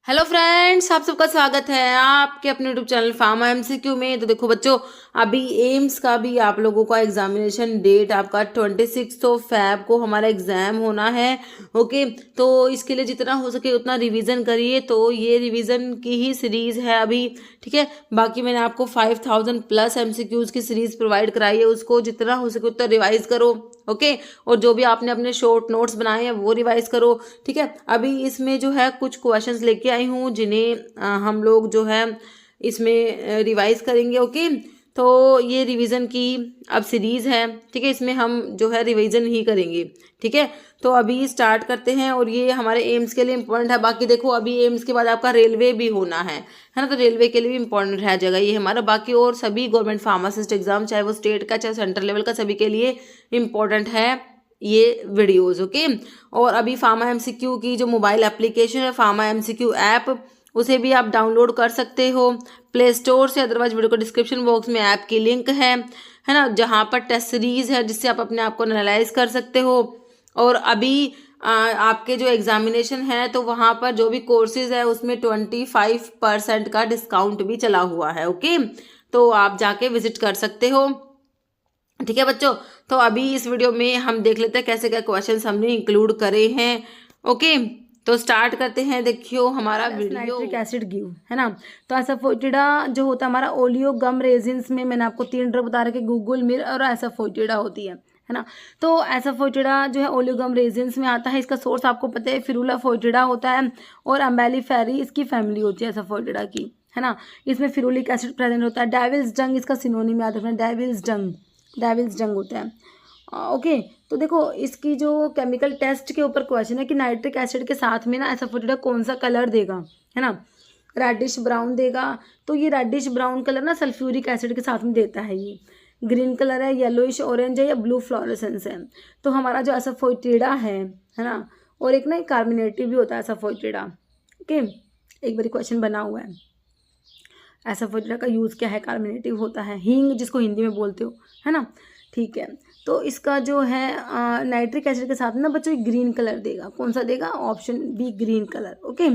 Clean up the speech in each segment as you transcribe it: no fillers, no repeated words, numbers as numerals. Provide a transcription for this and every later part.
Hello friends, आप सबका स्वागत है आपके अपने यूट्यूब चैनल फार्मा एमसीक्यू में। तो देखो बच्चों, अभी एम्स का भी आप लोगों का एग्जामिनेशन डेट आपका 26 को हमारा एग्जाम होना है। ओके, तो इसके लिए जितना हो सके उतना रिवीजन करिए। तो ये रिवीजन की ही सीरीज है अभी, ठीक है। बाकी मैंने आपको 5000 प्लस एमसीक्यूज की सीरीज प्रोवाइड कराई है, उसको जितना हो सके उतना रिवाइज करो। ओके, और जो भी आपने अपने शॉर्ट नोट्स बनाए हैं वो रिवाइज करो, ठीक है। अभी इसमें जो है कुछ क्वेश्चंस लेके आई हूँ जिन्हें हम लोग जो है इसमें रिवाइज करेंगे। ओके, तो ये रिवीजन की अब सीरीज है, ठीक है। इसमें हम जो है रिवीजन ही करेंगे, ठीक है। तो अभी स्टार्ट करते हैं, और ये हमारे एम्स के लिए इम्पोर्टेंट है। बाकी देखो, अभी एम्स के बाद आपका रेलवे भी होना है ना, तो रेलवे के लिए भी इम्पोर्टेंट रह जाएगा ये हमारा। बाकी और सभी गवर्नमेंट फार्मासिस्ट एग्जाम, चाहे वो स्टेट का चाहे सेंट्रल लेवल का, सभी के लिए इम्पोर्टेंट है ये वीडियोस। ओके, और अभी फार्मा एमसीक्यू की जो मोबाइल एप्लीकेशन है फार्मा एमसीक्यू ऐप, उसे भी आप डाउनलोड कर सकते हो प्ले स्टोर से, अदरवाइज वीडियो को डिस्क्रिप्शन बॉक्स में ऐप की लिंक है ना, जहाँ पर टेस्ट सीरीज है जिससे आप अपने आप को एनालाइज कर सकते हो। और अभी आपके जो एग्जामिनेशन है तो वहाँ पर जो भी कोर्सेज है उसमें 25% का डिस्काउंट भी चला हुआ है। ओके, तो आप जाके विजिट कर सकते हो, ठीक है बच्चों। तो अभी इस वीडियो में हम देख लेते हैं कैसे क्या क्वेश्चंस हमने इंक्लूड करे हैं। ओके, तो स्टार्ट करते हैं। देखियो हमारा वीडियो नाइट्रिक एसिड गिव है ना। तो एसाफोइटिडा जो होता है हमारा ओलियो गम रेजिन्स में, मैंने आपको 3 ड्रग बता रखे, गूगल मिर और एसाफोइटिडा होती है ना। तो एसाफोइटिडा जो है ओलियो गम रेजिन्स में आता है। इसका सोर्स आपको पता है फिरूला फोइटिडा होता है, और अम्बेलिफेरी इसकी फैमिली होती है एसाफोइटिडा की, है ना। इसमें फिरूलिक एसिड प्रेजेंट होता है। डेविल्स डंग इसका सिनोनिम याद रखना, डेविल्स डंग होता है। ओके, तो देखो इसकी जो केमिकल टेस्ट के ऊपर क्वेश्चन है कि नाइट्रिक एसिड के साथ में ना एसाफोटिडा कौन सा कलर देगा, है ना। रेडिश ब्राउन देगा। तो ये रेडिश ब्राउन कलर ना सल्फ्यूरिक एसिड के साथ में देता है। ये ग्रीन कलर है, येलोइश ऑरेंज है, या ब्लू फ्लोरेसेंस है। तो हमारा जो एसाफोटिडा है ना, और एक ना कार्बोनेटिव भी होता है एसाफोटिडा। ओके, एक बार क्वेश्चन बना हुआ है, एसाफोटिडा का यूज़ क्या है, कार्बोनेटिव होता है, हींग जिसको हिंदी में बोलते हो, है ना। ठीक है, तो इसका जो है नाइट्रिक एसिड के साथ ना बच्चों ग्रीन कलर देगा। कौन सा देगा? Option B, green colour. Okay,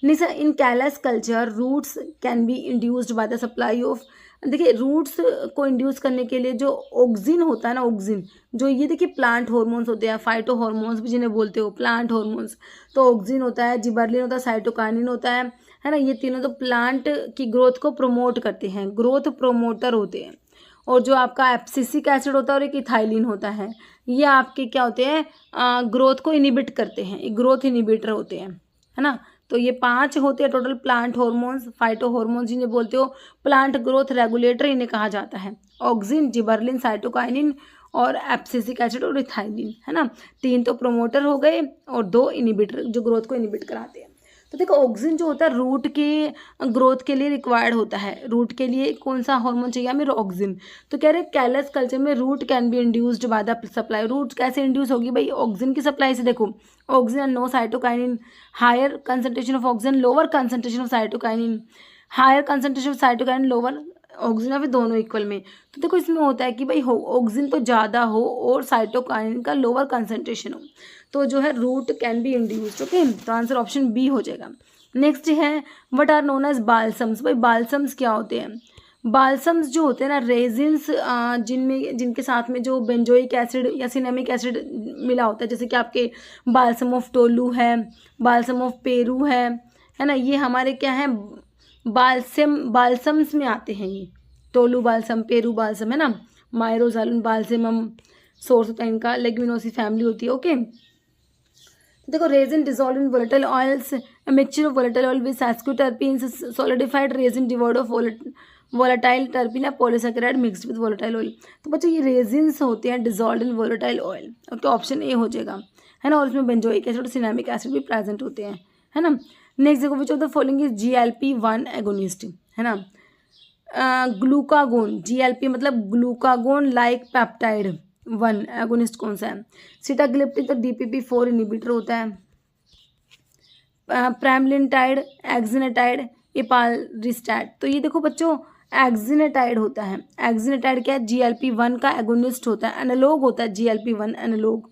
Nisha in callus culture roots can be induced by the supply of, देखिए रूट्स को इंड्यूस करने के लिए जो ऑक्सिन होता है ना, ऑक्सिन जो ये देखिए प्लांट हार्मोन्स होते हैं, फाइटो हार्मोन्स भी जिन्हें बोलते हो, प्लांट हार्मोन्स। तो ऑक्सिन होता है, जिबर्लिन होता है, साइटोकाइनिन होता है ना। ये तीनों तो प्लांट की ग्रोथ को प्रमोट करते हैं, ग्रोथ प्रोमोटर होते हैं। और जो आपका एब्सिसिक एसिड होता है और एक इथाइलिन होता है, ये आपके क्या होते हैं, ग्रोथ को इनिबिट करते हैं, ग्रोथ इनिबिटर होते हैं, है ना। तो ये 5 होते हैं total plant hormones, phyto hormones जिन्हें बोलते हो, प्लांट ग्रोथ रेगुलेटर इन्हें कहा जाता है। ऑक्सिन, जिबर्लिन, साइटोकाइनिन और एब्सिसिक एसिड और इथाइलिन, है ना। 3 तो प्रोमोटर हो गए और 2 इनिबिटर जो ग्रोथ को इनिबिट कराते हैं। तो देखो ऑक्सिन जो होता है रूट के ग्रोथ के लिए रिक्वायर्ड होता है। रूट के लिए कौन सा हार्मोन चाहिए हमें? ऑक्सिन। तो कह रहे कैलस कल्चर में root can be induced by the supply. Root कैसे इंड्यूस होगी भाई? ऑक्सिन की सप्लाई से। देखो auxin and no cytokinin, higher concentration of auxin, lower concentration of cytokinin, higher concentration of cytokinin, lower auxin, अभी दोनों equal में। तो देखो इसमें होता है कि भाई ऑक्सिन तो ज़्यादा हो और साइटोकाइनिन का लोअर कंसंट्रेशन हो, तो जो है root can be induced. Okay, तो आंसर ऑप्शन बी हो जाएगा। नेक्स्ट है what are known as balsams. भाई बाल्सम्स क्या होते हैं? बाल्सम्स जो होते हैं ना रेजिन्स, जिनके साथ में जो बेंजोइक एसिड या सिनेमिक एसिड मिला होता है, जैसे कि आपके बाल्सम ऑफ टोलू है, बाल्सम ऑफ पेरू है ना। ये हमारे क्या है, बाल्सम्स में आते हैं। ये टोलू बाल्सम, पेरू बाल्सम, है ना। मायरोजालम बाल्समम सोर्स होता है इनका, लेग्यूमिनोसी फैमिली होती है। ओके, देखो resin dissolve in volatile oils, mixture of volatile oil with sesquiterpenes, solidified resin devoid of volatile terpene या polysaccharide mixed with volatile oil. तो बच्चों ये रेजिन्स होते हैं dissolve in volatile oil. Okay, option A हो जाएगा, है ना। और इसमें बेंजोइक एसिड और सिनेमिक एसिड भी प्रेजेंट होते हैं, है ना। नेक्स्ट देखो which of the following is GLP-1 agonist, है ना। ग्लूकागोन, GLP मतलब ग्लूकागोन लाइक पेप्टाइड 1 एगोनिस्ट कौन सा है? सीटाग्लिप्टिन तो DPP-4 इनिबिटर होता है। प्रेमलिनटाइड, एक्जिनेटाइड, इपालरिस्टैट। तो ये देखो बच्चों एक्जिनेटाइड होता है। एक्जिनेटाइड क्या है? GLP-1 का एगोनिस्ट होता है, एनालॉग होता है, GLP-1 एनालॉग।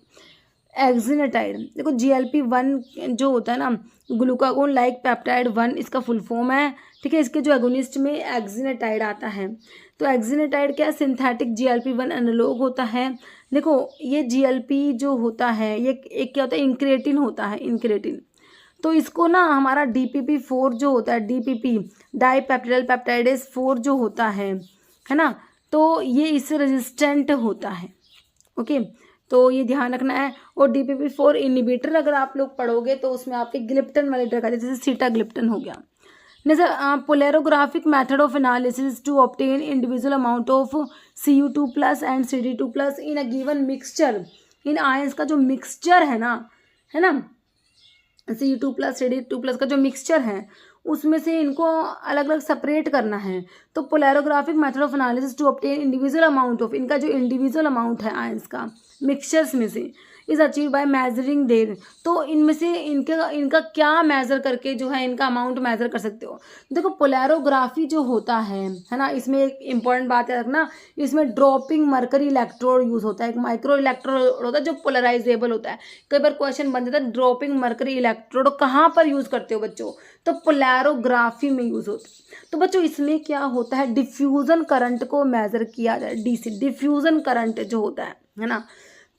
एक्जिनेटाइड, देखो GLP-1 जो होता है ना, ग्लूकागोन लाइक पेप्टाइड 1 इसका फुल फॉर्म है, ठीक है। इसके जो एगोनिस्ट में एक्जिनेटाइड आता है, तो एक्जिनेटाइड क्या, सिंथेटिक GLP-1 एनालॉग होता है। देखो ये GLP जो होता है, ये एक क्या होता है, इंक्रेटिन होता है, इंक्रेटिन। तो इसको ना हमारा DPP-4 जो होता है, DPP डाईपेप्टाइल पेप्टाइडेज 4 जो होता है ना, तो ये इससे रेजिस्टेंट होता है। ओके, तो ये ध्यान रखना है। और DPP-4 इनिबिटर अगर आप लोग पढ़ोगे तो उसमें आपके ग्लिप्टन वाले ड्रग आते हैं, जैसे सीटाग्लिप्टन हो गया। जैसे polarographic method of analysis to obtain individual amount of Cu2+ and CD2+ in a given mixture, इन आयंस का जो मिक्सचर है ना, Cu2+, CD2+ का जो मिक्सचर है उसमें से इनको अलग अलग सेपरेट करना है। तो polarographic method of analysis to obtain individual amount of, इनका जो इंडिविजुअल अमाउंट है आयंस का मिक्सचर्स में से, is achieve by measuring their. तो इनमें से इनका क्या मेजर करके जो है इनका अमाउंट मेजर कर सकते हो। देखो पोलैरोग्राफी जो होता है ना, इसमें एक इंपॉर्टेंट बात है रखना, इसमें ड्रॉपिंग मरकरी इलेक्ट्रोड यूज होता है। एक माइक्रो इलेक्ट्रोड होता है जो पोलराइजेबल होता है। कई बार क्वेश्चन बन जाता है ड्रॉपिंग मरकरी इलेक्ट्रोड कहाँ पर यूज करते हो बच्चों, तो पोलैरोग्राफी में यूज होता है। तो बच्चों इसमें क्या होता है, डिफ्यूजन करंट को मेजर किया जाए, DC डिफ्यूजन करंट जो होता है ना,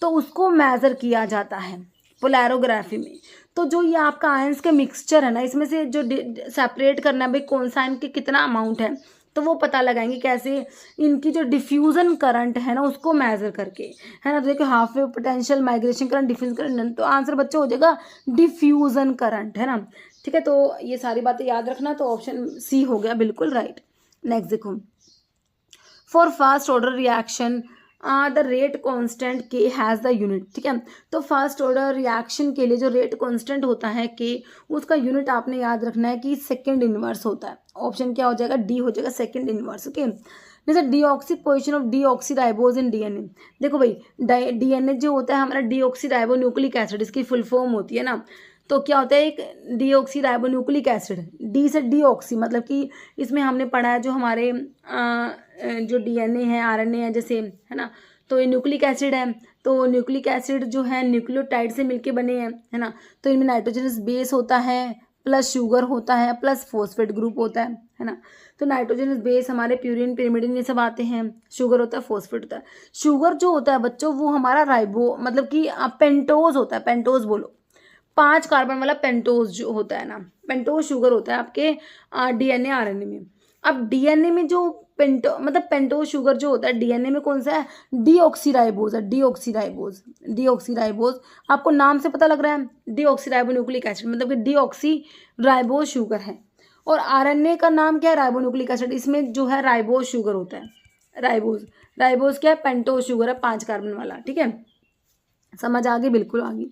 तो उसको मेजर किया जाता है पोलैरोग्राफी में। तो जो ये आपका आयंस के मिक्सचर है ना, इसमें से जो सेपरेट करना है भाई कौन सा इनके कितना अमाउंट है, तो वो पता लगाएंगे कैसे, इनकी जो डिफ्यूजन करंट है ना उसको मेजर करके, है ना। तो देखो half wave potential, migration current, diffusion current, तो आंसर बच्चों हो जाएगा डिफ्यूजन करंट, है ना। ठीक है, तो ये सारी बातें याद रखना, तो ऑप्शन C हो गया बिल्कुल राइट। नेक्स्ट देखो, for fast order reaction the rate constant K has the unit, ठीक है। तो फास्ट ऑर्डर रिएक्शन के लिए जो रेट कांस्टेंट होता है K, उसका यूनिट आपने याद रखना है कि सेकंड इनवर्स होता है। ऑप्शन क्या हो जाएगा, D हो जाएगा, सेकंड इनवर्स। ओके, जैसे deoxy position of deoxyribose in DNA। देखो भाई DNA जो होता है हमारा डीऑक्सीराइबो न्यूक्लिक एसिड, इसकी फुल फॉर्म होती है ना। तो क्या होता है, एक डीऑक्सीराइबो न्यूक्लिक एसिड, डी से डीऑक्सी, मतलब कि इसमें हमने पढ़ा है जो हमारे जो DNA है, RNA है जैसे, है ना, तो ये न्यूक्लिक एसिड है। तो न्यूक्लिक एसिड जो है न्यूक्लियोटाइड से मिलके बने हैं, है ना। तो इनमें नाइट्रोजनस बेस होता है, प्लस शुगर होता है, प्लस फॉस्फेट ग्रुप होता है ना। तो नाइट्रोजनस बेस हमारे प्यूरिन, पिरिमिडिन ये सब आते हैं, शुगर होता है, फॉस्फेट होता है। शुगर जो होता है बच्चों वो हमारा राइबो मतलब कि पेंटोज होता है, पेंटोज बोलो, 5 कार्बन वाला पेंटोज जो होता है ना, पेंटोज शुगर होता है आपके DNA RNA में। अब DNA में जो पेंटोज शुगर जो होता है DNA में कौन सा है, डीऑक्सीराइबोज है, डीऑक्सीराइबोज आपको नाम से पता लग रहा है, डीऑक्सीराइबो न्यूक्लिक एसिड, मतलब कि डीऑक्सीराइबोज शुगर है। और RNA का नाम क्या है, राइबो न्यूक्लिक एसिड, इसमें जो है राइबोज शुगर होता है, राइबोज क्या है, पेंटोज शुगर है 5 कार्बन वाला, ठीक है। समझ आ गई, बिल्कुल आ गई।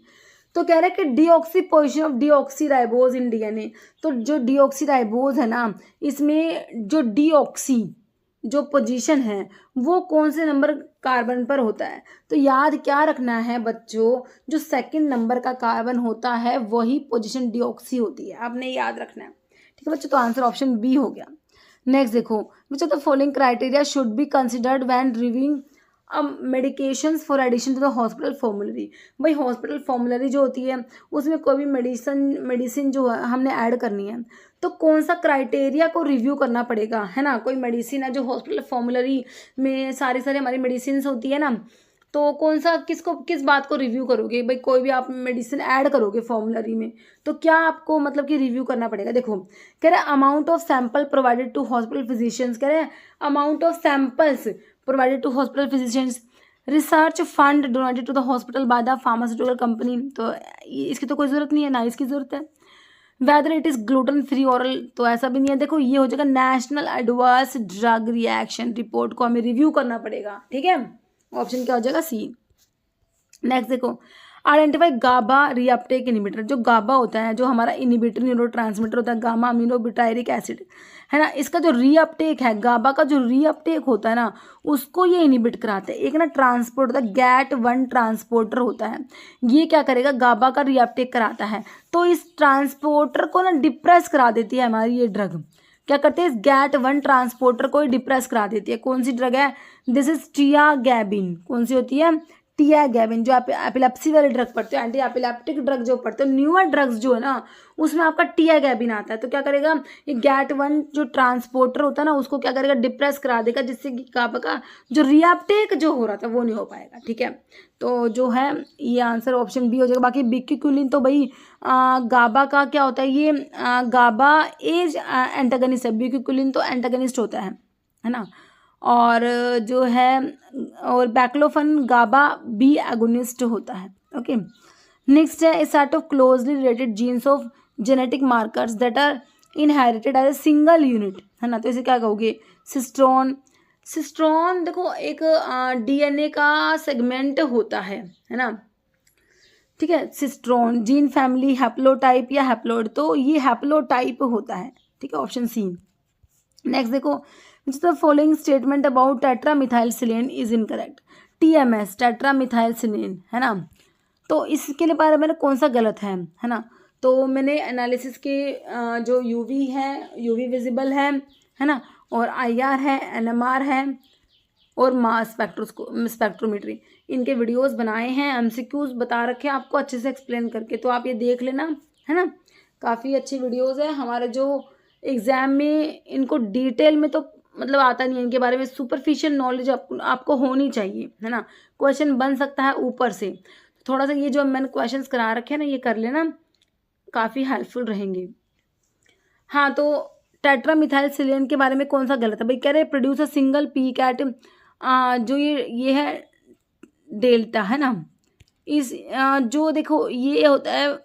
तो कह रहे हैं कि deoxy position of deoxyribose in DNA। तो जो डीऑक्सीराइबोज है ना, इसमें जो डीऑक्सी जो पोजीशन है वो कौन से नंबर कार्बन पर होता है। तो याद क्या रखना है बच्चों, जो सेकंड नंबर का कार्बन होता है वही पोजीशन डीऑक्सी होती है, आपने याद रखना है, ठीक है बच्चों। तो आंसर ऑप्शन B हो गया। नेक्स्ट देखो बच्चों, the following criteria should be considered when reviewing medications for addition to the hospital formulary. भाई हॉस्पिटल फॉर्मुलरी जो होती है उसमें कोई भी मेडिसिन जो है हमने ऐड करनी है, तो कौन सा क्राइटेरिया को रिव्यू करना पड़ेगा, है ना। कोई मेडिसिन है जो हॉस्पिटल फॉर्मुलरी में सारी हमारी मेडिसिन होती है ना, तो कौन सा किस बात को रिव्यू करोगे भाई, कोई भी आप मेडिसिन ऐड करोगे फॉर्मुलरी में तो क्या आपको मतलब कि रिव्यू करना पड़ेगा। देखो कह रहे हैं amount of sample provided to hospital physicians, कह रहे हैं amount of samples provided to hospital physicians, research fund donated to the hospital by the pharmaceutical company, तो इसकी तो कोई ज़रूरत नहीं है, ना इसकी ज़रूरत है। Whether it is gluten free oral, तो ऐसा भी नहीं है। देखो ये हो जाएगा national adverse drug reaction report को हमें रिव्यू करना पड़ेगा, ठीक है। ऑप्शन क्या हो जाएगा C। नेक्स्ट देखो आइडेंटिफाई गाबा रीअपटेक इनिबिटर। जो गाबा होता है जो हमारा इनिबिटर न्यूरोट्रांसमीटर होता है, गामा अमीनो ब्यूटायरिक एसिड, है ना, इसका जो रीअपटेक है, गाबा का जो रीअपटेक होता है ना उसको ये इनिबिट कराते हैं। एक ना ट्रांसपोर्ट होता है, GAT1 ट्रांसपोर्टर होता है, ये क्या करेगा, गाबा का रीअपटेक कराता है। तो इस ट्रांसपोर्टर को ना डिप्रेस करा देती है हमारी ये ड्रग, क्या करते हैं, इस GAT1 ट्रांसपोर्टर को डिप्रेस करा देती है। कौन सी ड्रग है, दिस इज टियागैबिन, कौन सी होती है, टियागैबिन, जो आप एपिलेप्सी वाले ड्रग पढ़ते हो, एंटी एपिलेप्टिक ड्रग जो पढ़ते हो, न्यूअर ड्रग्स जो है ना उसमें आपका टियागैबिन आता है। तो क्या करेगा, ये GAT1 जो ट्रांसपोर्टर होता है ना उसको क्या करेगा, डिप्रेस करा देगा, जिससे कि आपका जो रीअपटेक जो हो रहा था वो नहीं हो पाएगा। ठीक है, तो जो है ये आंसर ऑप्शन बी हो जाएगा। बाकी बिक्यूकुलिन तो भाई गाबा का क्या होता है, ये गाबा एज एंटागनिस्ट है, बिक्यूकुलिन तो एंटागनिस्ट होता है ना। और जो है और बैक्लोफन गाबा बी एगोनिस्ट होता है। ओके, नेक्स्ट है, a set of closely related genes of genetic markers that are inherited as a single unit, है ना। तो इसे क्या कहोगे, सिस्ट्रॉन। सिस्ट्रॉन देखो एक DNA का सेगमेंट होता है ना। ठीक है, सिस्ट्रॉन जीन फैमिली हैप्लोटाइप या हैप्लोइड, तो ये हैप्लोटाइप होता है। ठीक है, ऑप्शन सी। नेक्स्ट देखो, which the following statement about tetramethylsilane is incorrect. TMS tetramethylsilane, है ना। तो इसके लिए बारे में कौन सा गलत है ना। तो मैंने एनालिसिस के जो UV है, UV विजिबल है ना, और IR है, NMR है, और मास स्पेक्ट्रोमेट्री, इनके वीडियोस बनाए हैं, MCQs बता रखे हैं आपको अच्छे से एक्सप्लेन करके, तो आप ये देख लेना, है ना। काफ़ी अच्छी वीडियोस है। हमारे जो एग्ज़ाम में इनको डिटेल में तो मतलब आता नहीं है, इनके बारे में सुपरफिशियल नॉलेज आपको होनी चाहिए, है ना। क्वेश्चन बन सकता है ऊपर से, थोड़ा सा ये जो मैंने क्वेश्चंस करा रखे हैं ना ये कर लेना, काफ़ी हेल्पफुल रहेंगे। हाँ, तो टेट्रामिथाइलसिलेन के बारे में कौन सा गलत है भाई, कह रहे produce a single peak at जो ये है डेल्टा, है ना। इस जो देखो ये होता है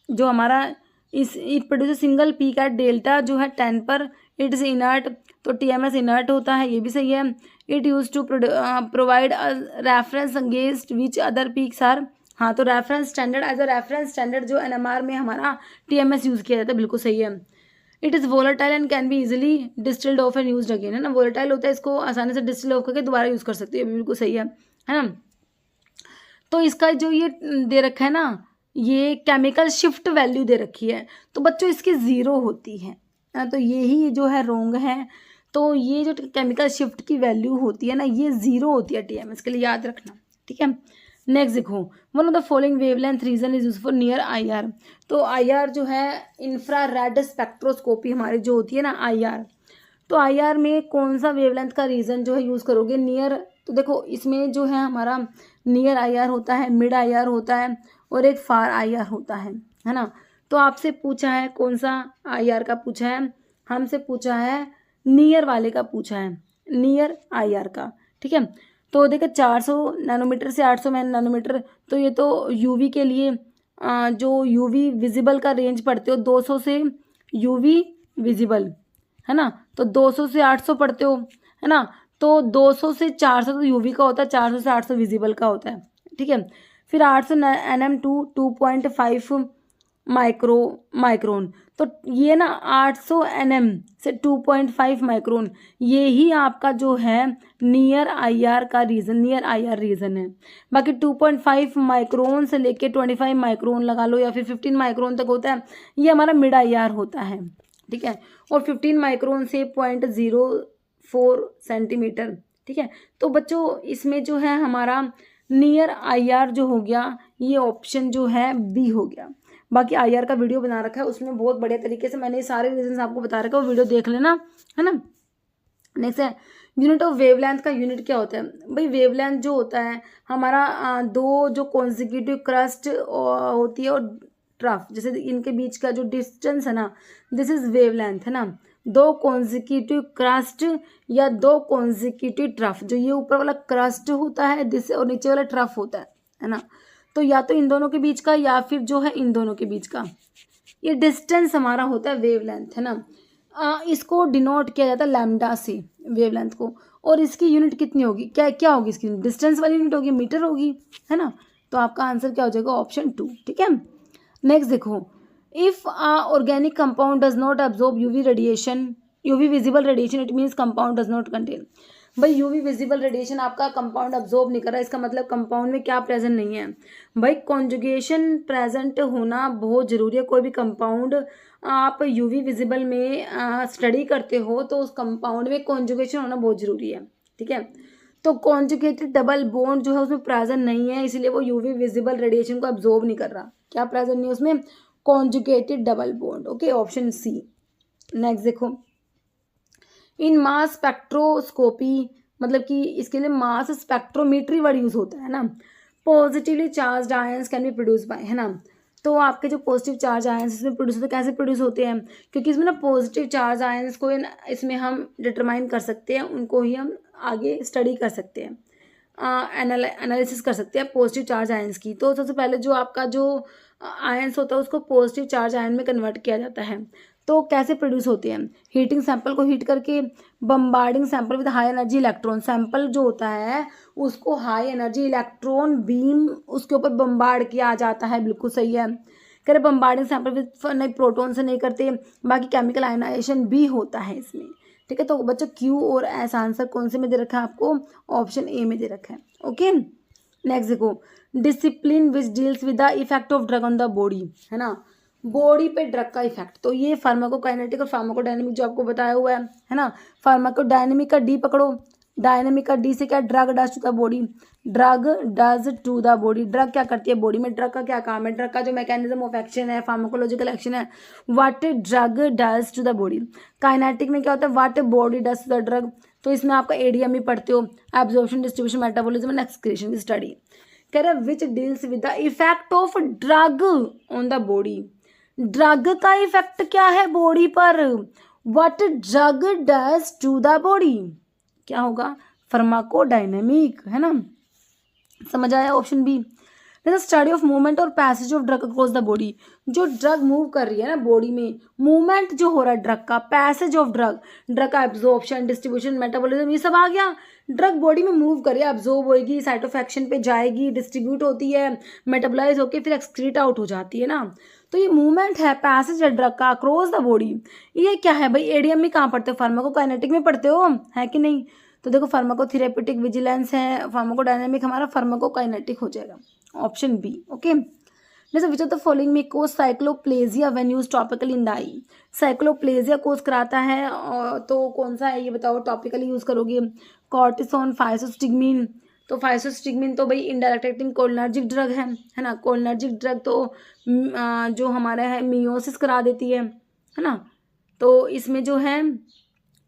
जो हमारा इस produce single peak at delta जो है 10 पर, इट इज़ इनर्ट, तो TMS इनर्ट होता है, ये भी सही है। It use to provide reference against which other peaks are, हाँ, तो reference standard, as a reference standard जो NMR में हमारा TMS यूज़ किया जाता है, बिल्कुल सही है। It is volatile and can be easily distilled of and used again, है ना। वोलेटाइल होता है, इसको आसानी से डिस्टिल ऑफ करके दोबारा यूज़ कर सकते हैं, बिल्कुल सही है ना। तो इसका जो ये दे रखा है ना, ये केमिकल शिफ्ट वैल्यू दे रखी है, तो बच्चों इसकी 0 होती है, तो यही जो है रोंग है। तो ये जो केमिकल शिफ्ट की वैल्यू होती है ना ये 0 होती है TMS के लिए, याद रखना। ठीक है, नेक्स्ट देखो, one of the following wavelength region is use for near IR। तो IR जो है इंफ्रारेड स्पेक्ट्रोस्कोपी हमारी जो होती है ना IR, तो IR में कौन सा वेवलेंथ का रीजन जो है यूज़ करोगे, नियर। तो देखो इसमें जो है हमारा नियर IR होता है, मिड IR होता है, और एक फार IR होता है ना। तो आपसे पूछा है कौन सा IR का पूछा है, हमसे पूछा है नियर वाले का पूछा है, नियर IR का। ठीक है, तो देखो 400 नैनोमीटर से 800 नैनोमीटर, तो ये तो UV के लिए जो UV विजिबल का रेंज पढ़ते हो 200 से UV विजिबल, है ना। तो 200 से 800 पढ़ते हो, है ना। तो 200 से 400 तो UV का होता है, 400 से 800 विजिबल का होता है। ठीक है, फिर 800 nm टू 2.5 माइक्रोन, तो ये ना 800 nm से 2.5 माइक्रोन, ये ही आपका जो है नियर IR का रीज़न, नियर IR रीज़न है। बाकी 2.5 माइक्रोन से लेके 25 माइक्रोन लगा लो या फिर 15 माइक्रोन तक होता है, ये हमारा मिड IR होता है। ठीक है, और 15 माइक्रोन से 0.04 सेंटीमीटर। ठीक है, तो बच्चों इसमें जो है हमारा नियर IR जो हो गया, ये ऑप्शन जो है बी हो गया। बाकी IR का वीडियो बना रखा है, उसमें बहुत बढ़िया तरीके से मैंने सारे रीजंस आपको बता रखा है, वो वीडियो देख लेना, है ना। नेक्स्ट है यूनिट ऑफ वेवलेंथ का यूनिट क्या होता है भाई, वेवलेंथ जो होता है हमारा दो जो कॉन्जिक्यूटिव क्रस्ट होती है और ट्रफ, जैसे इनके बीच का जो डिस्टेंस है ना, दिस इज वेवलेंथ, है ना। दो कॉन्जिक्यूटिव क्रस्ट या दो कॉन्जिक्यूटिव ट्रफ, जो ये ऊपर वाला क्रस्ट होता है दिस, और नीचे वाला ट्रफ होता है ना। तो या तो इन दोनों के बीच का या फिर जो है इन दोनों के बीच का, ये डिस्टेंस हमारा होता है वेवलेंथ, है ना। इसको डिनोट किया जाता है लैम्डा से वेवलेंथ को, और इसकी यूनिट कितनी होगी, क्या होगी इसकी डिस्टेंस वाली यूनिट होगी, मीटर होगी, है ना। तो आपका आंसर क्या हो जाएगा, ऑप्शन 2। ठीक है, नेक्स्ट देखो, if organic compound does not absorb UV radiation, UV visible radiation, it means compound does not contain. भाई UV विजिबल रेडिएशन आपका कंपाउंड अब्जॉर्ब नहीं कर रहा, इसका मतलब कंपाउंड में क्या प्रेजेंट नहीं है भाई, कॉन्जुगेशन प्रेजेंट होना बहुत ज़रूरी है। कोई भी कंपाउंड आप UV विजिबल में स्टडी करते हो तो उस कंपाउंड में कॉन्जुगेशन होना बहुत ज़रूरी है। ठीक है, तो कॉन्जुगेटेड डबल बॉन्ड जो है उसमें प्रेजेंट नहीं है, इसलिए वो यूवी विजिबल रेडिएशन को एब्जॉर्ब नहीं कर रहा। क्या प्रेजेंट नहीं है उसमें? Conjugated double bond. Okay, option C. Next देखो, इन मास स्पेक्ट्रोस्कोपी, मतलब कि इसके लिए मास स्पेक्ट्रोमीट्री वर्ड यूज होता है ना। Positively charge ions can be produce by, है ना। तो आपके जो पॉजिटिव चार्ज आयंस इसमें प्रोड्यूस होते हैं, कैसे प्रोड्यूस होते हैं? क्योंकि इसमें ना पॉजिटिव चार्ज आयंस को इसमें हम डिटरमाइन कर सकते हैं, उनको ही हम आगे स्टडी कर सकते हैं, एनालिसिस कर सकते हैं पॉजिटिव चार्ज आयंस की। तो सबसे पहले जो आपका जो आयंस होता है उसको पॉजिटिव चार्ज आयन में कन्वर्ट किया जाता है। तो कैसे प्रोड्यूस होते हैं? हीटिंग सैंपल को हीट करके, bombarding sample with high energy electron, sample जो होता है उसको हाई एनर्जी इलेक्ट्रॉन बीम उसके ऊपर बम्बार्ड किया जाता है। बिल्कुल सही है। कह रहे बम्बार्डिंग सैंपल विद नहीं, प्रोटॉन से नहीं करते, बाकी केमिकल आयनाइजेशन भी होता है इसमें। ठीक है, तो बच्चों क्यू और एस आंसर कौन से में दे रखा है आपको? ऑप्शन ए में दे रखा है। ओके, नेक्स्ट देखो, discipline which deals with the effect of drug on the body, है ना। बॉडी पे ड्रग का इफेक्ट, तो ये फार्माकोकाइनेटिक और फार्माकोडायनेमिक जो आपको बताया हुआ है ना। फार्माकोडायनेमिक का डी पकड़ो, डायनेमिक का डी से क्या? Drug does to the body, drug does to the body, drug क्या करती है बॉडी में, ड्रग का क्या काम है, ड्रग का जो मैकेनिज्म ऑफ एक्शन है, फार्माकोलॉजिकल एक्शन है, what drug does to the body. Kinetic में क्या होता है? What body does to the drug. तो इसमें आपका एडीएम ही पढ़ते हो, absorption, distribution, metabolism and excretion की स्टडी। कह रहे which deals with the effect of drug on the body, drug का इफेक्ट क्या है बॉडी पर, what drug does to the body, क्या होगा? फार्माकोडायनेमिक, है ना। समझ आया? Option B. Study of movement और passage of drug across the body, जो ड्रग मूव कर रही है ना बॉडी में, मूवमेंट जो हो रहा है ड्रग का, पैसेज ऑफ ड्रग, ड्रग का एब्जॉर्प्शन, डिस्ट्रीब्यूशन, मेटाबॉलिज्म, ये सब आ गया। ड्रग बॉडी में मूव कर रही है, एब्जॉर्ब होगी, साइट ऑफ एक्शन पे जाएगी, डिस्ट्रीब्यूट होती है, मेटाबोलाइज होकर फिर एक्सक्रीट आउट हो जाती है ना। तो ये मूवमेंट है, पैसेज है ड्रग का अक्रॉस द बॉडी। ये क्या है भाई? एडीएम में कहाँ पढ़ते हो? फार्माकोकाइनेटिक में पढ़ते हो, है कि नहीं? तो देखो, फार्माकोथेरेपेटिक विजिलेंस है, फार्माकोडायनेमिक हमारा फार्माकोकाइनेटिक हो जाएगा, ऑप्शन बी। ओके, जैसे विच ऑफ द फॉलोइंग में cause cycloplegia when used topically in the eye, cycloplegia cause कराता है तो कौन सा है ये बताओ? टॉपिकली यूज करोगे, कॉर्टिसोन, फाइसोस्टिग्मिन। तो फाइसोस्टिग्मिन तो भाई इनडायरेक्ट एक्टिंग कोलिनर्जिक ड्रग है ना। कोलिनर्जिक ड्रग तो जो हमारा है मियोसिस करा देती है ना। तो इसमें जो है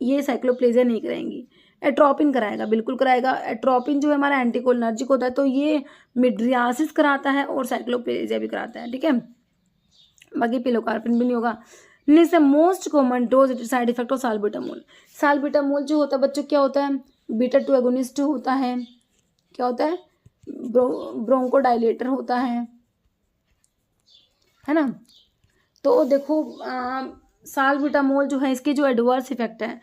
ये साइक्लोप्लेजिया नहीं कराएंगी। एट्रोपिन कराएगा, बिल्कुल कराएगा। एट्रोपिन जो है हमारा एंटीकोलिनर्जिक होता है, तो ये मिड्रियासिस कराता है और साइक्लोप्लेजिया भी कराता है। ठीक है, बाकी पिलोकार्पिन भी नहीं होगा। Next, most common dose side effect of salbutamol. Salbutamol जो होता है बच्चों क्या होता है? बीटा 2 एगोनिस्ट होता है। क्या होता है? ब्रोंकोडाइलेटर होता है ना। तो देखो साल्बुटामोल जो है इसके जो एडवर्स इफेक्ट है,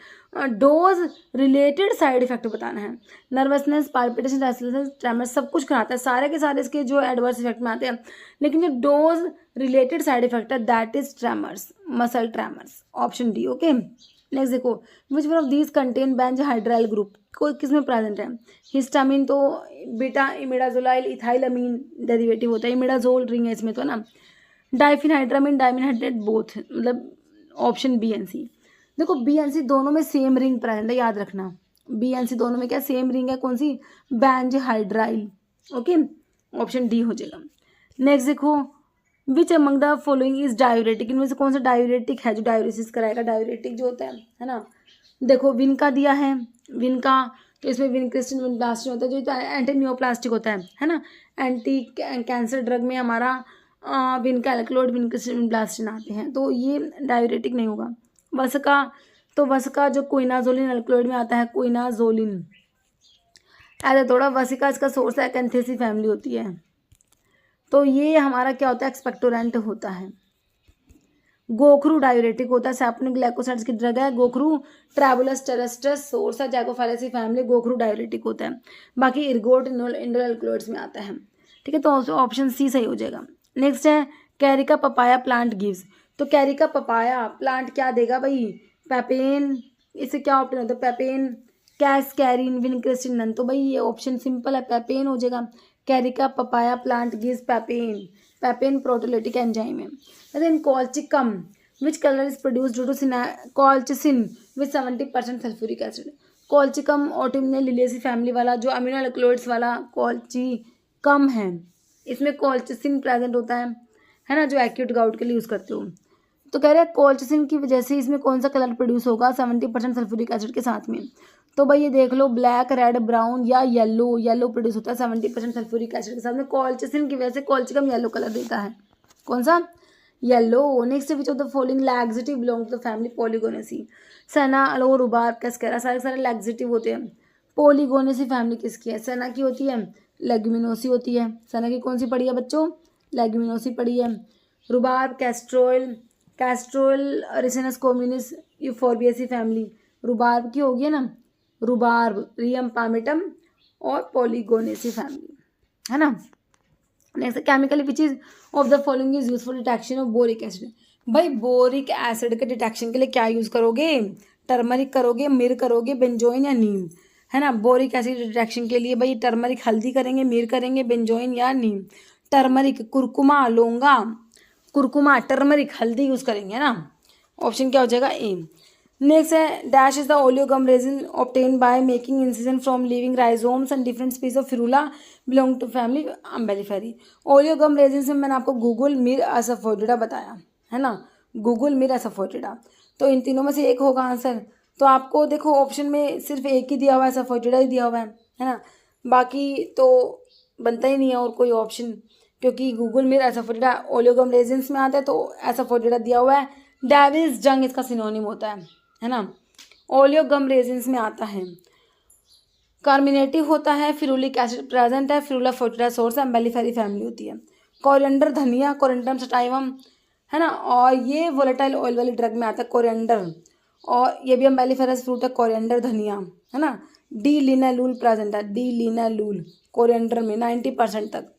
डोज रिलेटेड साइड इफेक्ट बताना है। नर्वसनेस, पाल्पिटेशन, रेस्टलेसनेस, ट्रेमर्स सब कुछ कराता है, सारे के सारे इसके जो एडवर्स इफेक्ट में आते हैं। लेकिन जो डोज रिलेटेड साइड इफेक्ट है that is tremors, muscle tremors, option D. Okay, next देखो, which one of these contain benzhydryl group, कोई किस में प्रेजेंट है? हिस्टामिन तो बीटा इमिडाजोलाइल इथाइलामीन डेरिवेटिव होता है, इमिडाजोल रिंग है इसमें तो ना। डाइफिनहाइड्रामिन, डाइमिनहाइड्रेट बोथ, मतलब ऑप्शन बी एंड सी। देखो बी एंड सी दोनों में सेम रिंग प्रेजेंट है, याद रखना। बी एंड सी दोनों में क्या सेम रिंग है? कौन सी? बेंजहाइड्राइल। ओके, ऑप्शन डी हो जाएगा। नेक्स्ट देखो, which among the following is diuretic, इनमें से कौन सा डायूरेटिक है जो डायूरेसिस कराएगा? डायूरेटिक जो होता है ना। देखो विनका दिया है, विनका तो इसमें विनक्रिस्टिन, विनप्लास्टिन होता है, जो तो एंटी नियोप्लास्टिक होता है ना। एंटी कैंसर ड्रग में हमारा विनका एल्कलॉइड, विनक्रिस्टिन, विनप्लास्टिन आते हैं, तो ये डायूरेटिक नहीं होगा। वसका, तो वसका जो क्विनाजोलिन एल्कलॉइड में आता है, क्विनाजोलिन ऐसा थोड़ा। वसिका इसका सोर्स है, कैंथेसी फैमिली होती है, तो ये हमारा क्या होता है? एक्सपेक्टोरेंट होता है। गोखरू डायूरेटिक होता है, सैपोनिक ग्लाइकोसाइड्स की ड्रग है। गोखरू ट्रैवुलस टेरेस्ट्रस सोर्स है, जैकोफाइलेसी फैमिली, गोखरू डायूरेटिक होता है। बाकी इर्गोट इंडोल एल्कलॉइड्स में आता है। ठीक है, तो ऑप्शन सी सही हो जाएगा। नेक्स्ट है कैरिका पपाया प्लांट गिव्स, तो कैरिका पपाया प्लांट क्या देगा भाई? पैपेन, इससे क्या ऑप्शन होता है? पैपेन, कैस्कैरिन, विनक्रिस्टिन, तो भाई ये ऑप्शन सिंपल है, पैपेन हो जाएगा। Carica papaya plant gives papain, papain proteolytic enzyme है। Then colchicum, which colour is produced due to colchicine with 70% sulphuric acid, colchicum autumnale Liliaceae family वाला जो अमीनो एल्कलॉइड्स वाला कॉल्चिकम है, इसमें कॉल्चिसिन प्रेजेंट होता है ना, जो एक्यूट गाउट के लिए यूज़ करते हो। तो कह रहे हैं कॉल्चिसिन की वजह से इसमें कौन सा कलर प्रोड्यूस होगा 70% सल्फ्यूरिक एसिड के साथ में। तो भाई ये देख लो, ब्लैक, रेड, ब्राउन या येलो प्रोड्यूस होता है 70% सल्फ्यूरिक एसिड के साथ में। कॉल्चिसिन की वजह से कॉल्चिकम येलो कलर देता है। कौन सा? Yellow. Next, which of the following laxative belong to the family Polygonaceae. Senna, aloe, rhubarb, cascara सारे लैक्सेटिव होते हैं। पॉलीगोनेसी फैमिली किसकी है? सना की होती है, लेग्यूमिनोसी होती है। सना की कौन सी पड़ी है बच्चों? लेग्यूमिनोसी पड़ी है। रुबाब, कैस्ट्रोल रिसिनस कॉम्युनिस यूफोर्बिएसी फैमिली रुबाब की होगी ना, रुबार्ब, रियम पामेटम और पॉलीगोनेसी फैमिली, है ना। Next, chemically which is of the following is use for detection of boric acid. भाई बोरिक एसिड के डिटेक्शन के लिए क्या यूज़ करोगे? टर्मरिक करोगे, मिर करोगे, बेंजोइन या नीम, है ना। बोरिक एसिड डिटेक्शन के लिए भाई टर्मरिक हल्दी करेंगे, मिर करेंगे, बेंजोइन या neem. Turmeric, curcuma, longa, curcuma, turmeric, हल्दी यूज़ करेंगे, है ना। ऑप्शन क्या हो जाएगा? ए। नेक्स्ट है, dash is the oleogum resin obtain by making incision from living rhizomes and different species of ferula belong to family Umbelliferae. Oleogum resin से मैंने आपको गूगल, मिर, एसाफोइडिडा बताया, है ना। गूगल, मिर, एसाफोइडिडा, तो इन तीनों में से एक होगा आंसर। तो आपको देखो ऑप्शन में सिर्फ एक ही दिया हुआ है, एसाफोइडिडा ही दिया हुआ है ना। बाकी तो बनता ही नहीं है और कोई ऑप्शन, क्योंकि गूगल, मिर, एसाफोइडिडा ओलियोगम रेजिन्स में आता है, तो एसाफोइडिडा दिया हुआ है। डेविल्स जंग इसका सिनोनिम होता है ना। ओलियोगम रेजिन्स में आता है, कार्मिनेटिव होता है, फिरूलिक एसिड प्रेजेंट है, फिरूला फोर्टिडा सोर्स है, एम्बेलिफेरी फैमिली होती है। कोरिएंडर, धनिया, कोरिएंडम सटाइवम, है ना। और ये वोलेटाइल ऑयल वाली ड्रग में आता है कोरिएंडर, और ये भी एम्बेलिफेरस फ्रूट है, कोरिएंडर, धनिया, है ना। डी लिनालूल प्रेजेंट है, डी लिनालूल कोरिएंडर में 90% तक।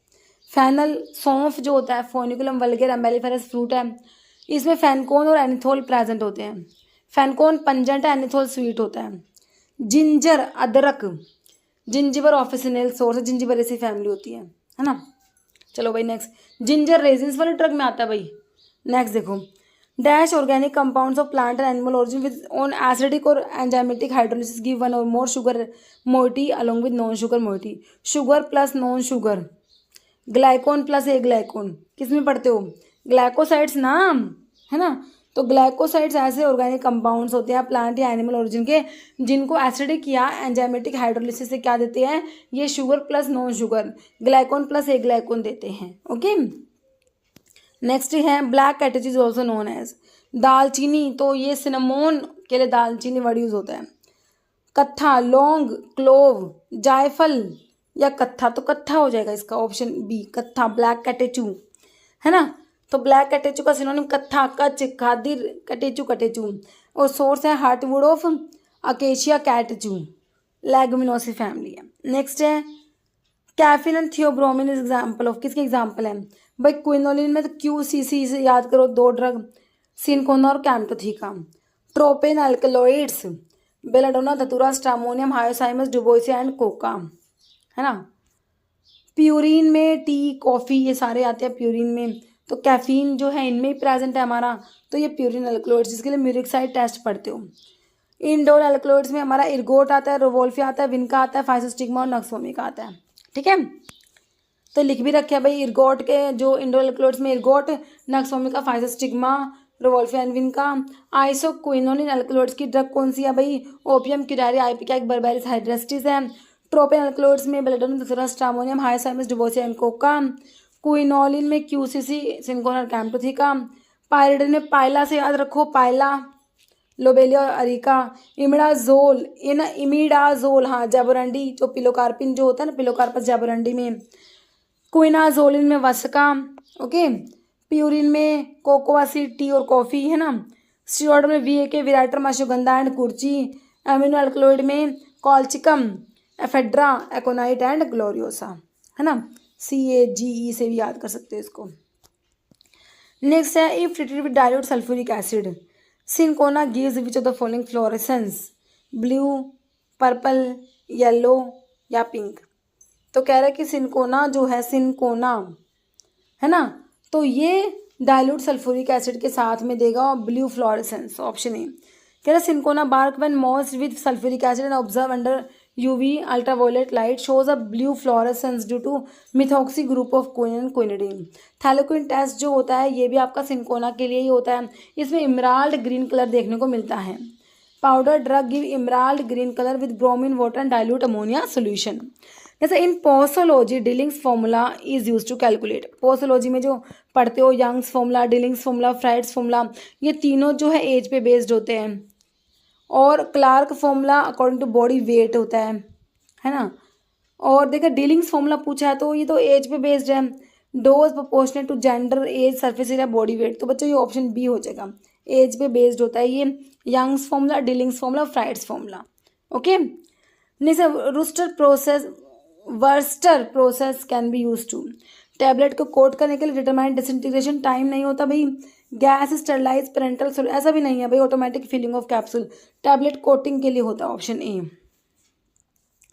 फैनल, सौंफ जो होता है, फोनिकुलम वल्गर एम्बेलिफेरस फ्रूट है, इसमें फैनकोन और एनिथोल प्रेजेंट होते हैं। फैनकोन पंजेंट है, एनिथोल स्वीट होता है। जिंजर, अदरक, जिंजिबर ऑफिसिनल सोर्स है, जिंजिबरेसी फैमिली होती है ना। चलो भाई नेक्स्ट, जिंजर रेजिन्स वाले ड्रग में आता है भाई। नेक्स्ट देखो, dash organic compounds of plant and animal origin with on acidic और एंजाइमेटिक हाइड्रोलिसिस गिव वन और मोर sugar moiety along with non sugar moiety. Sugar plus non sugar, glycone plus ए ग्लाइकोन, किस में पढ़ते हो? ग्लाइकोसाइड्स ना, है ना। तो ग्लाइकोसाइड्स ऐसे ऑर्गेनिक कंपाउंड्स होते हैं प्लांट या एनिमल ओरिजिन के, जिनको एसिडिक या एंजाइमेटिक हाइड्रोलिसिस से क्या देते हैं? ये sugar plus non sugar, glycone plus aglycone देते हैं। ओके, नेक्स्ट है black catechu is also known as दालचीनी, तो ये सिनेमोन के लिए दालचीनी वर्ड यूज होता है। कत्था, लौंग, क्लोव, जायफल या कत्था, तो कत्था हो जाएगा इसका ऑप्शन बी, कत्था, ब्लैक कैटेचू, है ना। तो ब्लैक कैटेचू का सिनोनिम कत्था, कच, खादिर, कटेचू, कटेचू, और सोर्स है heartwood of acacia catechu, Leguminosae family है। नेक्स्ट है caffeine and theobromine is example of, किसके एग्जाम्पल है भाई? क्विनोलिन में तो QCC से याद करो, 2 ड्रग, सिनकोना और कैम्टोथीका। Tropane alkaloids, belladonna, datura, stramonium, hyoscyamus, duboisia and Coca, है ना। प्यूरिन में टी, कॉफ़ी, ये सारे आते हैं प्यूरिन में। तो कैफीन जो है इनमें ही प्रेजेंट है हमारा, तो ये प्यूरिन अल्कलॉइड्स, जिसके लिए म्यूरिक साइड टेस्ट पढ़ते हो। इंडोल अल्कलॉइड्स में हमारा इर्गोट आता है, रोवोल्फिया आता है, विनका आता है, फाइसोस्टिग्मा और नक्सोमिका आता है। ठीक है, तो लिख भी रखे भाई, इर्गोट के जो इंडोल अल्कलॉइड्स में ergot, nux vomica, physostigma, rauwolfia and vinca. Isoquinoline alkaloids की ड्रग कौन सी है भाई? Opium, curare, ipecac, berberis, hydrastis है। ट्रोपेन अल्कलॉइड्स में belladonna, datura, stramonium, hyoscyamus, duboisia and coca. Quinoline में QCC, सिनकोना और कैम्टोथीका। पायरिडिन में पाइला से याद रखो, पाइला, लोबेलिया और अरिका। इमिडाजोल, इमिडाजोल, हाँ, जैबोरंडी, जो पिलोकार्पिन जो होता है ना, पिलोकार्पस जैबोरंडी में। क्विनाजोलिन में वसका, ओके। प्यूरिन में कोकोआ सीड, टी और कॉफ़ी, है ना। स्टीरॉयड में VAK, विराटर, माशोगंधा एंड कुर्ची। एमिनो अल्कलॉइड में कॉल्चिकम, एफेड्रा, एकोनाइट एंड ग्लोरियोसा, है ना। CAGE से भी याद कर सकते हो इसको। नेक्स्ट है if treated with dilute sulphuric acid, cinchona gives which of the following fluorescence? Blue, purple, yellow या पिंक। तो कह रहा है कि सिनकोना जो है, सिनकोना, है ना, तो ये डाइल्यूट सल्फ्यूरिक एसिड के साथ में देगा ब्लू फ्लोरेसेंस, ऑप्शन ए। कह रहा cinchona bark when moist with sulphuric acid and observe under UV ultraviolet light shows a blue fluorescence due to methoxy group of quinine quinidine. Thalleioquin test जो होता है ये भी आपका सिंकोना के लिए ही होता है। इसमें इमराल्ड ग्रीन कलर देखने को मिलता है। Powder drug give emerald green colour with bromine water and dilute ammonia solution. जैसे in posology Dilling's formula is use to calculate. Posology में जो पढ़ते हो Young's formula, Dilling's formula, Fried's formula, ये तीनों जो है एज पे बेस्ड होते हैं। और Clark formula according to body weight होता है ना। और देखिए डीलिंग्स फॉर्मूला पूछा है तो ये तो एज पे बेस्ड है। Dose proportional to gender, age, surface area, body weight. तो बच्चों ये ऑप्शन बी हो जाएगा, एज पे बेस्ड होता है ये। Young's formula, Dilling's formula, Fried's formula. Okay next Wurster process can be use to. Tablet को कोट करने के लिए डिटरमाइन डिसइंटीग्रेशन टाइम नहीं होता भाई। गैस स्टरलाइज पेरेंटल ऐसा भी नहीं है भाई। Automatic filling of capsule tablet coating के लिए होता है, ऑप्शन ए।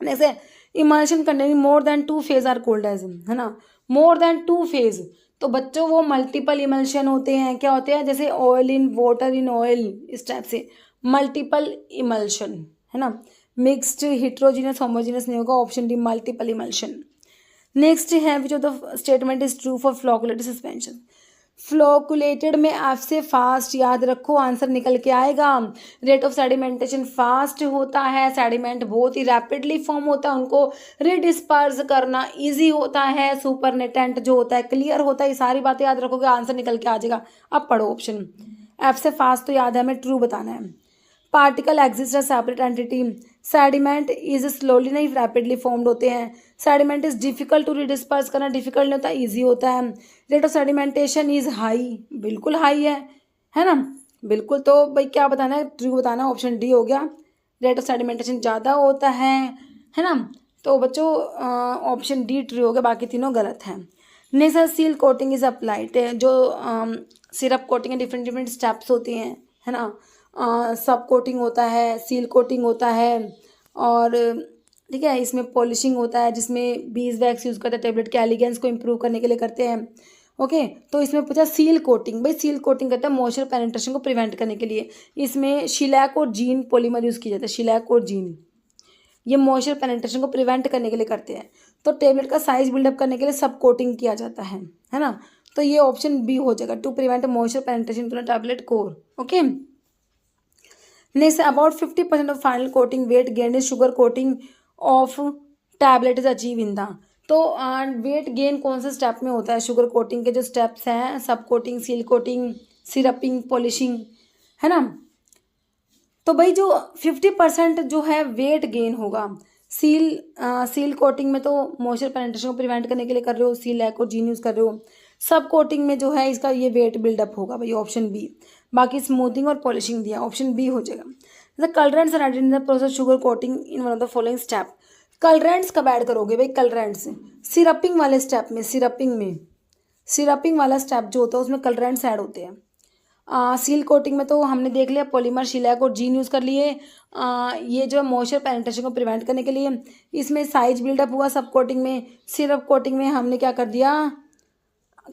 जैसे emulsion containing more than 2 phase are called as, है ना। मोर देन 2 फेज तो बच्चों वो मल्टीपल इमल्शन होते हैं। क्या होते हैं? जैसे oil in water in oil, इस टाइप से मल्टीपल इमल्शन, है ना। मिक्स्ड हिट्रोजीनियस होमोजीनियस नहीं होगा, option D multiple emulsion. Next है which of the statement is true for flocculated suspension. Flocculated में एफ से फास्ट, याद रखो आंसर निकल के आएगा। रेट ऑफ सेडिमेंटेशन फास्ट होता है, सेडिमेंट बहुत ही रैपिडली फॉर्म होता है, उनको रिडिस्पर्स करना इजी होता है, सुपरनेटेंट जो होता है क्लियर होता है। ये सारी बातें याद रखोगे आंसर निकल के आ जाएगा। अब पढ़ो ऑप्शन एफ से फास्ट तो याद है हमें, ट्रू बताना है। Particle exist as separate entity. Sediment is slowly नहीं रैपिडली फॉर्म्ड होते हैं। Sediment is difficult to redisperse करना, डिफिकल्ट नहीं होता, ईजी होता है। Rate of sedimentation is high, बिल्कुल हाई है ना, बिल्कुल। तो भाई क्या बताना है? ट्रू बताना है, ऑप्शन डी हो गया। रेट ऑफ सेडिमेंटेशन ज़्यादा होता है ना। तो बच्चों ऑप्शन डी ट्रू हो गया, बाकी तीनों गलत हैं। Next seal coating is applied. जो सिरप कोटिंग है डिफरेंट डिफरेंट स्टेप्स होती हैं, है ना। सब कोटिंग होता है, सील कोटिंग होता है, और ठीक है इसमें पॉलिशिंग होता है जिसमें बीज वैक्स यूज़ करते हैं, टेबलेट के एलिगेंस को इम्प्रूव करने के लिए करते हैं। ओके तो इसमें पूछा सील कोटिंग। भाई सील कोटिंग करता है मॉइस्चर पेनिट्रेशन को प्रिवेंट करने के लिए। इसमें शिलैक और जीन पॉलीमर यूज़ किया जाता है। शिलैक और जीन ये मॉइस्चर पेनिट्रेशन को प्रिवेंट करने के लिए करते हैं। तो टेबलेट का साइज बिल्डअप करने के लिए सब कोटिंग किया जाता है ना। तो ये ऑप्शन बी हो जाएगा, to prevent moisture penetration to tablet core. Okay next about 50% of final coating weight gain is sugar coating of tablet is achieve in the. तो वेट गेन कौन से स्टेप में होता है? शुगर कोटिंग के जो स्टेप्स हैं, सब कोटिंग, सील कोटिंग, सिरपिंग, पॉलिशिंग, है ना। तो भाई जो 50% जो है वेट गेन होगा सील कोटिंग में, तो मॉइस्चर पेनिट्रेशन को प्रिवेंट करने के लिए कर रहे हो, सीलैक और जीन यूज़ कर रहे हो। सब कोटिंग में जो है इसका ये वेट बिल्डअप होगा भाई, ऑप्शन बी। बाकी स्मूथिंग और पॉलिशिंग दिया, ऑप्शन बी हो जाएगा। जैसे colourants are added in the process sugar coating in one of the following step. Colourants कब ऐड करोगे भाई? कलरेंट्स सिरपिंग वाले स्टेप में, सिरपिंग वाला स्टेप जो होता है उसमें कलरेंट्स ऐड होते हैं। सील कोटिंग में तो हमने देख लिया पॉलीमर, शिलैक और जीन यूज़ कर लिए। ये जो मॉइस्चर पेनिट्रेशन को प्रिवेंट करने के लिए। इसमें साइज बिल्डअप हुआ सब कोटिंग में। सिरप कोटिंग में हमने क्या कर दिया?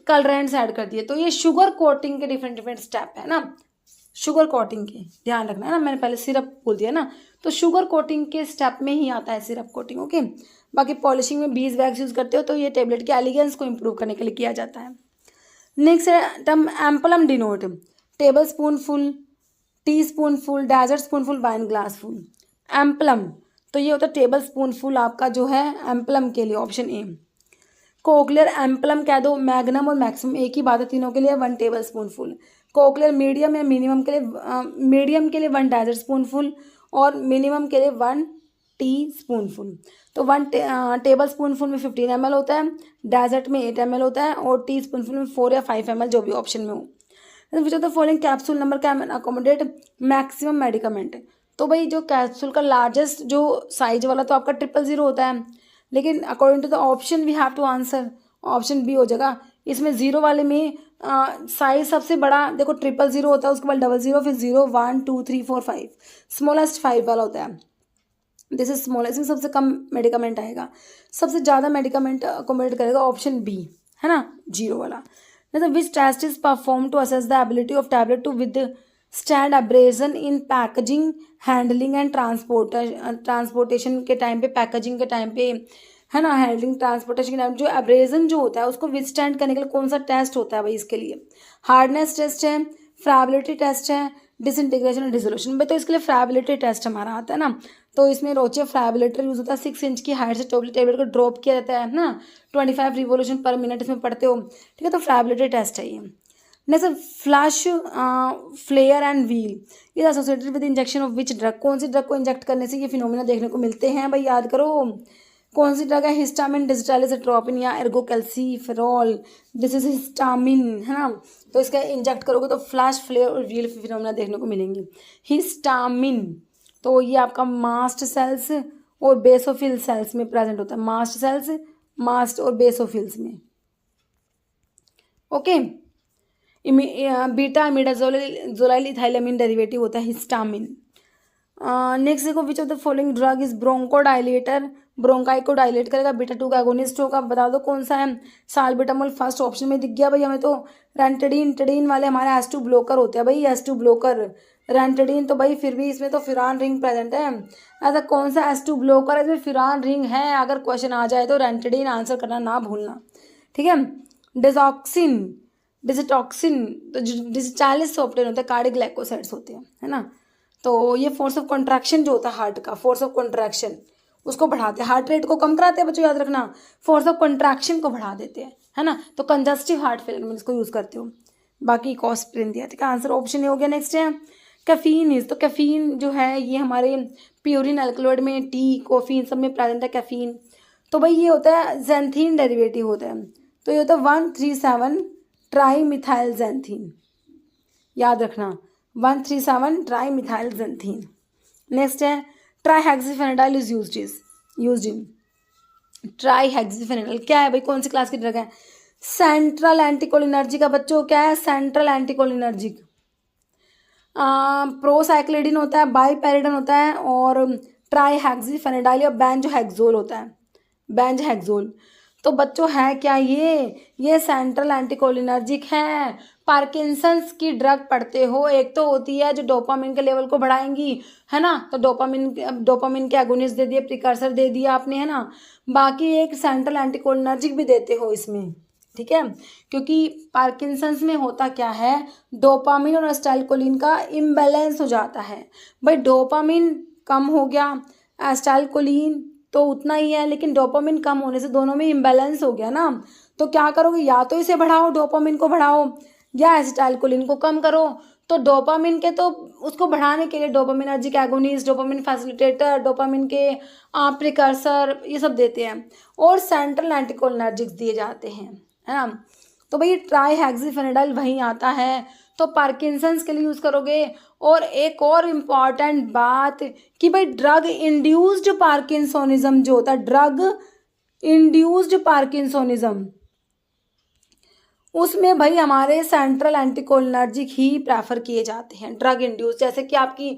कलरेंट्स ऐड कर दिए। तो ये शुगर कोटिंग के डिफरेंट डिफरेंट स्टेप है ना, शुगर कोटिंग के ध्यान रखना है ना। मैंने पहले सिरप बोल दिया ना, तो शुगर कोटिंग के स्टेप में ही आता है सिरप कोटिंग। ओके बाकी पॉलिशिंग में बीज वैक्स यूज़ करते हो, तो ये टेबलेट के एलिगेंस को इम्प्रूव करने के लिए किया जाता है। नेक्स्ट है term amplum denote table spoon full, tea spoon full, dessert spoon full, wine glass full. Amplum तो ये होता है टेबल स्पून फुल आपका जो है एम्पलम के लिए, ऑप्शन ए। कोक्लियर एम्पलम कह दो, मैग्नम और मैक्सिमम एक ही बात है तीनों के लिए, 1 table spoon full. Cochlear medium या मिनिमम के लिए, मीडियम के लिए 1 डेजर्ट स्पून फुल और मिनिमम के लिए 1 टी स्पून फुल। तो 1 टेबल स्पून फुल में 15 ml होता है, डेजर्ट में 8 ml होता है, और टी स्पून फुल में 4 या 5 ml जो भी ऑप्शन में हो। विच of the following capsule number can accommodate maximum medicament. तो भाई जो कैप्सूल का लार्जेस्ट जो साइज वाला तो आपका 000 होता है, लेकिन according to the option we have to answer, option B हो जाएगा। इसमें 0 वाले में साइज सबसे बड़ा देखो 000 होता है, उसके बाद 00, फिर 0, 1, 2, 3, 4, 5, स्मॉलेस्ट 5 वाला होता है। दिस इज स्मॉलेस्ट, इसमें सबसे कम मेडिकामेंट आएगा। सबसे ज़्यादा मेडिकामेंट अकोमोडेट करेगा ऑप्शन बी, है ना, 0 वाला। Which test is perform to assess the ability of tablet to withstand abrasion in packaging, handling and transportation के टाइम पे, पैकेजिंग के टाइम पे, है ना, हैंडलिंग ट्रांसपोर्टेशन के टाइम जो एब्रेजन जो होता है उसको विथस्टैंड करने के लिए कौन सा टेस्ट होता है भाई इसके लिए? हार्डनेस टेस्ट है, फ्रैबिलिटी टेस्ट है, डिसइंटीग्रेशन और डिसोल्यूशन। भाई तो इसके लिए फ्रैबिलिटी टेस्ट हमारा आता है ना, तो इसमें रोचे फ्रैबिलिटी यूज होता है। 6 इंच की हाइट से टेबलेट को ड्रॉप किया जाता है ना, 25 रिवोल्यूशन पर मिनट इसमें पढ़ते हो, ठीक है, तो फ्रैबिलिटी टेस्ट है ये। Next flash flare and wheel is associated with injection of which drug, कौन सी ड्रग को इंजेक्ट करने से ये फिनोमिना देखने को मिलते हैं भाई, याद करो। कौन सी ड्रग है? हिस्टामिन, डिजिटालिस, एट्रोपिन या एर्गोकैल्सीफेरॉल। दिस इज हिस्टामिन, है ना, तो इसका इंजेक्ट करोगे तो फ्लैश फ्लेयर और व्हील फिनोमिना देखने को मिलेंगे। हिस्टामिन तो ये आपका मास्ट सेल्स और बेसोफिल सेल्स में प्रेजेंट होता है, मास्ट सेल्स, मास्ट और बेसोफिल्स में, ओके। बीटा इमिडाजोलाइल इथाइलामिन डेरिवेटिव होता है हिस्टामिन। नेक्स्ट देखो, which of the following drug is bronchodilator, bronchi को डायलेट करेगा, बीटा 2 का एगोनिस्ट होगा, बता दो कौन सा है? साल्बिटामोल फर्स्ट ऑप्शन में दिख गया भाई हमें तो। रेंटेडिन वाले हमारे H2 ब्लॉकर होते हैं भाई, H2 ब्लॉकर। रेंटेडिन तो भाई फिर भी इसमें तो फिरान रिंग प्रेजेंट है, ऐसा कौन सा H2 ब्लॉकर है इसमें फिरान रिंग है? अगर क्वेश्चन आ जाए तो रेंटेडिन आंसर करना ना भूलना, ठीक है। डिजॉक्सिन, डिजिटॉक्सिन तो डिजिटालिस सोप्टेन होता है, कार्डिक ग्लाइकोसाइड्स होते हैं, है ना। तो ये फोर्स ऑफ कॉन्ट्रैक्शन जो होता है हार्ट का, फोर्स ऑफ कॉन्ट्रैक्शन उसको बढ़ाते हैं, हार्ट रेट को कम कराते हैं बच्चों, याद रखना, फोर्स ऑफ कॉन्ट्रैक्शन को बढ़ा देते हैं, है ना। तो कंजस्टिव हार्ट फेलियर में इसको यूज़ करते हो। बाकी कॉस्प्रिन दिया, ठीक है, आंसर ऑप्शन ए हो गया। नेक्स्ट है कैफीन इज, तो कैफीन जो है ये हमारे प्यूरिन अल्कलॉइड में, टी, कॉफीन सब में प्रेजेंट है कैफीन। तो भाई ये होता है ज़ैंथीन डेरिवेटिव होता है, तो ये होता है 137 ट्राईमिथाइल ज़ैंथीन, याद रखना 137 ट्राईमिथाइल ज़ैंथीन। नेक्स्ट है ट्राईहेक्सीफेनिडाइल इज यूज्ड इन, ट्राईहेक्सीफेनिडाइल क्या है भाई, कौन सी क्लास की ड्रग है? सेंट्रल एंटीकोलिनर्जिक का बच्चों, क्या है? Central anticholinergic. प्रोसाइक्लिडिन होता है, बाईपेरिडन होता है और ट्राईहेक्सीफेनिडाइल या बेंजोहेक्सोल होता है, बेंजोहेक्सोल। तो बच्चों है क्या ये सेंट्रल एंटीकोलिनर्जिक है। पार्किंसंस की ड्रग पढ़ते हो, एक तो होती है जो डोपामिन के लेवल को बढ़ाएंगी, है ना, तो डोपामिन के एगोनिस्ट दे दिए, प्रिकर्सर दे दिया आपने, है ना। बाकी एक सेंट्रल एंटीकोलिनर्जिक भी देते हो इसमें, ठीक है, क्योंकि पार्किंसंस में होता क्या है, डोपामिन और एसिटाइलकोलिन का इम्बैलेंस हो जाता है भाई। डोपामिन कम हो गया, एसिटाइलकोलिन तो उतना ही है, लेकिन डोपामिन कम होने से दोनों में इम्बैलेंस हो गया ना। तो क्या करोगे, या तो इसे बढ़ाओ, डोपामिन को बढ़ाओ, या एसिटाइलकोलिन को कम करो। तो डोपामिन के तो उसको बढ़ाने के लिए dopaminergic agonist, dopamine facilitator, dopamine के प्रिकर्सर ये सब देते हैं, और सेंट्रल एंटीकोलिनर्जिक्स दिए जाते हैं, है ना। तो भाई ट्राईहेक्सीफेनिडाइल वहीं आता है, तो पार्किंसंस के लिए यूज़ करोगे। और एक और इम्पॉर्टेंट बात कि भाई ड्रग इंड्यूस्ड पार्किंसोनिज्म जो होता है, ड्रग इंड्यूस्ड पार्किंसोनिज्म, उसमें भाई हमारे सेंट्रल एंटीकोलिनर्जिक ही प्रेफर किए जाते हैं, ड्रग इंड्यूस। जैसे कि आपकी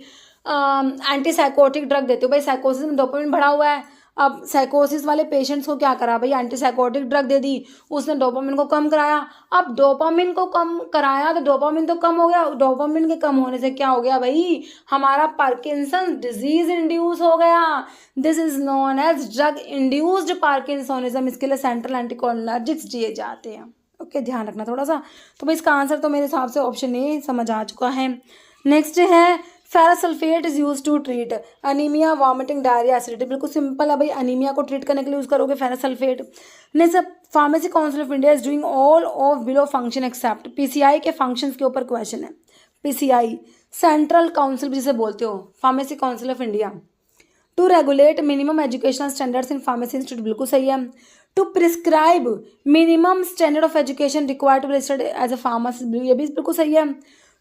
एंटीसाइकोटिक ड्रग देते हो भाई, साइकोसिस में डोपामिन बढ़ा हुआ है, अब साइकोसिस वाले पेशेंट्स को क्या करा भाई, एंटीसाइकोटिक ड्रग दे दी, उसने डोपामिन को कम कराया। अब डोपामिन को कम कराया तो डोपामिन तो कम हो गया, डोपामिन के कम होने से क्या हो गया भाई, हमारा पार्किंसन डिजीज इंड्यूस हो गया। This is known as drug induced parkinsonism. इसके लिए सेंट्रल एंटीकोलिनर्जिक्स दिए जाते हैं, ओके, ध्यान रखना थोड़ा सा। तो भाई इसका आंसर तो मेरे हिसाब से ऑप्शन ए समझ आ चुका है। नेक्स्ट है ferrous sulphate is use to treat anaemia, vomiting, diarrhoea, acidity. बिल्कुल सिंपल है भाई, अनीमिया को ट्रीट करने के लिए यूज करोगे ferrous sulphate. Next pharmacy council of India is doing all of below function except, PCI के फंक्शंस के ऊपर क्वेश्चन है। पीसीआई सेंट्रल काउंसिल जिसे बोलते हो, pharmacy council of India. To regulate minimum educational standards in pharmacy institute, बिल्कुल सही है। To prescribe minimum standard of education required to registered as a pharmacist, ये भी बिल्कुल सही है।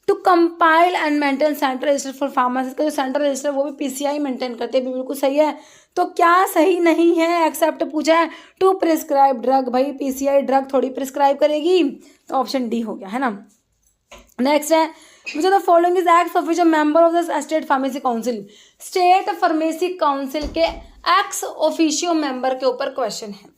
To compile and maintain central register for pharmacist, का जो सेंट्रल रजिस्टर वो भी पीसीआई मेंटेन करते हैं, भी बिल्कुल सही है। तो क्या सही नहीं है, एक्सेप्ट पूछा है। टू प्रिस्क्राइब ड्रग, भाई पीसीआई ड्रग थोड़ी प्रिस्क्राइब करेगी, तो ऑप्शन डी हो गया, है ना। नेक्स्ट है which of the following is acts of which a member of the state pharmacy council, state pharmacy council के एक्स ऑफिशियो मेंबर के ऊपर क्वेश्चन है।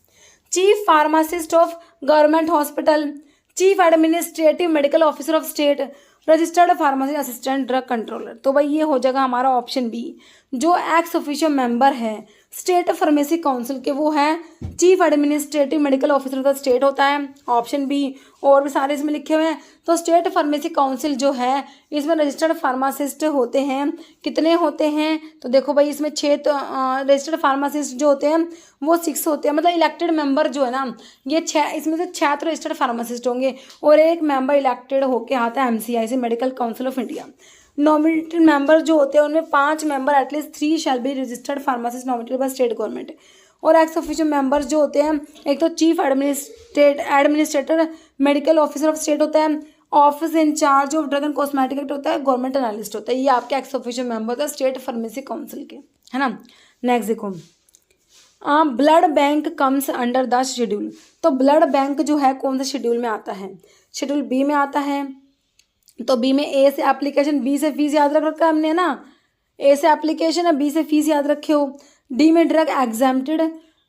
Chief pharmacist of government hospital, chief administrative medical officer of state, registered pharmacy assistant drug controller. तो भाई ये हो जाएगा हमारा ऑप्शन बी। जो एक्स ऑफिशियल मेंबर है स्टेट फार्मेसी काउंसिल के, वो है chief administrative medical officer of the state होता है, ऑप्शन बी। और भी सारे इसमें लिखे हुए हैं। तो स्टेट फार्मेसी काउंसिल जो है इसमें रजिस्टर्ड फार्मासिस्ट होते हैं, कितने होते हैं? तो देखो भाई इसमें 6 रजिस्टर्ड फार्मासिस्ट जो होते हैं वो 6 होते हैं, मतलब इलेक्टेड मेंबर जो है ना ये 6, इसमें से 6 तो रजिस्टर्ड फार्मासिस्ट होंगे और 1 मेंबर इलेक्टेड होके आता है MCI से, medical council of India. Nominated member जो होते हैं उनमें 5 member at least 3 shall be registered pharmacist nominated by state government. और एक्स ऑफिशियल मेंबर्स जो होते हैं एक तो chief administrator medical officer of state होता है, office in charge of drug and cosmetic act होता है, गवर्नमेंट एनालिस्ट होता है। ये आपके एक्स ऑफिशियल मेंबर होता है स्टेट फार्मेसी काउंसिल के, है ना। नेक्स्ट देखो, blood bank comes under the schedule. तो ब्लड बैंक जो है कौन सा शेड्यूल में आता है? शेड्यूल बी में आता है। तो बी में ए से एप्लीकेशन, बी से फीस याद रख रखा है हमने ना, ए से एप्लीकेशन है, बी से फीस याद रखे हो। डी में drug exempted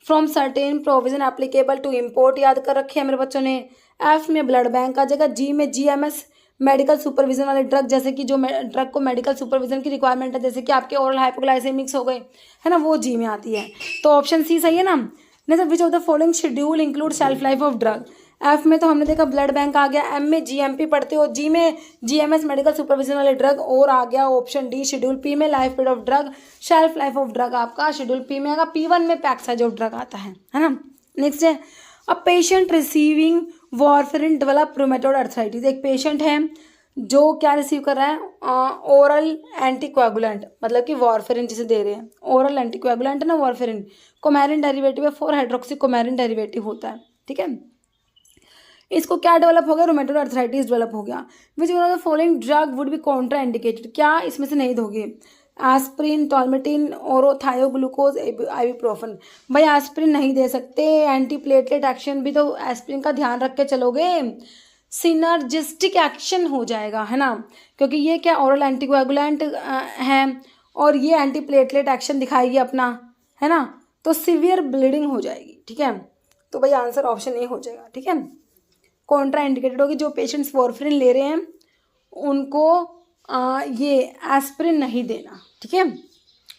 from certain provision applicable to import याद कर रखे हैं मेरे बच्चों ने। एफ में ब्लड बैंक आ जाएगा। जी में GMS मेडिकल सुपरविजन वाले ड्रग, जैसे कि जो ड्रग को मेडिकल सुपरविजन की रिक्वायरमेंट है, जैसे कि आपके ओरल हाइपोग्लाइसेमिक्स हो गए, है ना, वो जी में आती है। तो ऑप्शन सी सही है ना। नहीं, विच of the following schedule include shelf life of drug. F में तो हमने देखा ब्लड बैंक आ गया, एम में GMP पढ़ते हो, जी में GMS मेडिकल सुपरविजन वाले ड्रग, और आ गया ऑप्शन डी शेड्यूल पी में life period of drug, shelf life of drug आपका शेड्यूल पी में आएगा। P1 में पैक साइज ऑफ ड्रग आता है ना। नेक्स्ट है a patient receiving warfarin develop rheumatoid arthritis. एक पेशेंट है जो क्या रिसीव कर रहा है? ओरल एंटीकोएगुलेंट, मतलब कि वारफेरिन जिसे दे रहे हैं, ओरल एंटीकोएगुलेंट है ना वारफेरिन, कोमेरिन डेरिवेटिव है, 4 हाइड्रोक्सी कोमेरिन डेरिवेटिव होता है, ठीक है। इसको क्या डेवलप हो गया? रूमेटॉइड अर्थराइटिस डेवलप हो गया। Which one of the following drug would be contraindicated. क्या इसमें से नहीं दोगे? Aspirin, tolmetin, aurothioglucose, ibuprofen. भाई एस्प्रिन नहीं दे सकते, एंटी प्लेटलेट एक्शन भी तो एस्प्रिन का ध्यान रख के चलोगे, सिनर्जिस्टिक एक्शन हो जाएगा, है ना, क्योंकि ये क्या ओरल एंटीकोएगुलेंट है और ये एंटी प्लेटलेट एक्शन दिखाएगी अपना, है ना, तो सीवियर ब्लीडिंग हो जाएगी, ठीक है। तो भाई आंसर ऑप्शन ए हो जाएगा, ठीक है। कॉन्ट्रा इंडिकेटेड होगी, जो पेशेंट्स वॉरफेरिन ले रहे हैं उनको ये एस्प्रिन नहीं देना, ठीक है,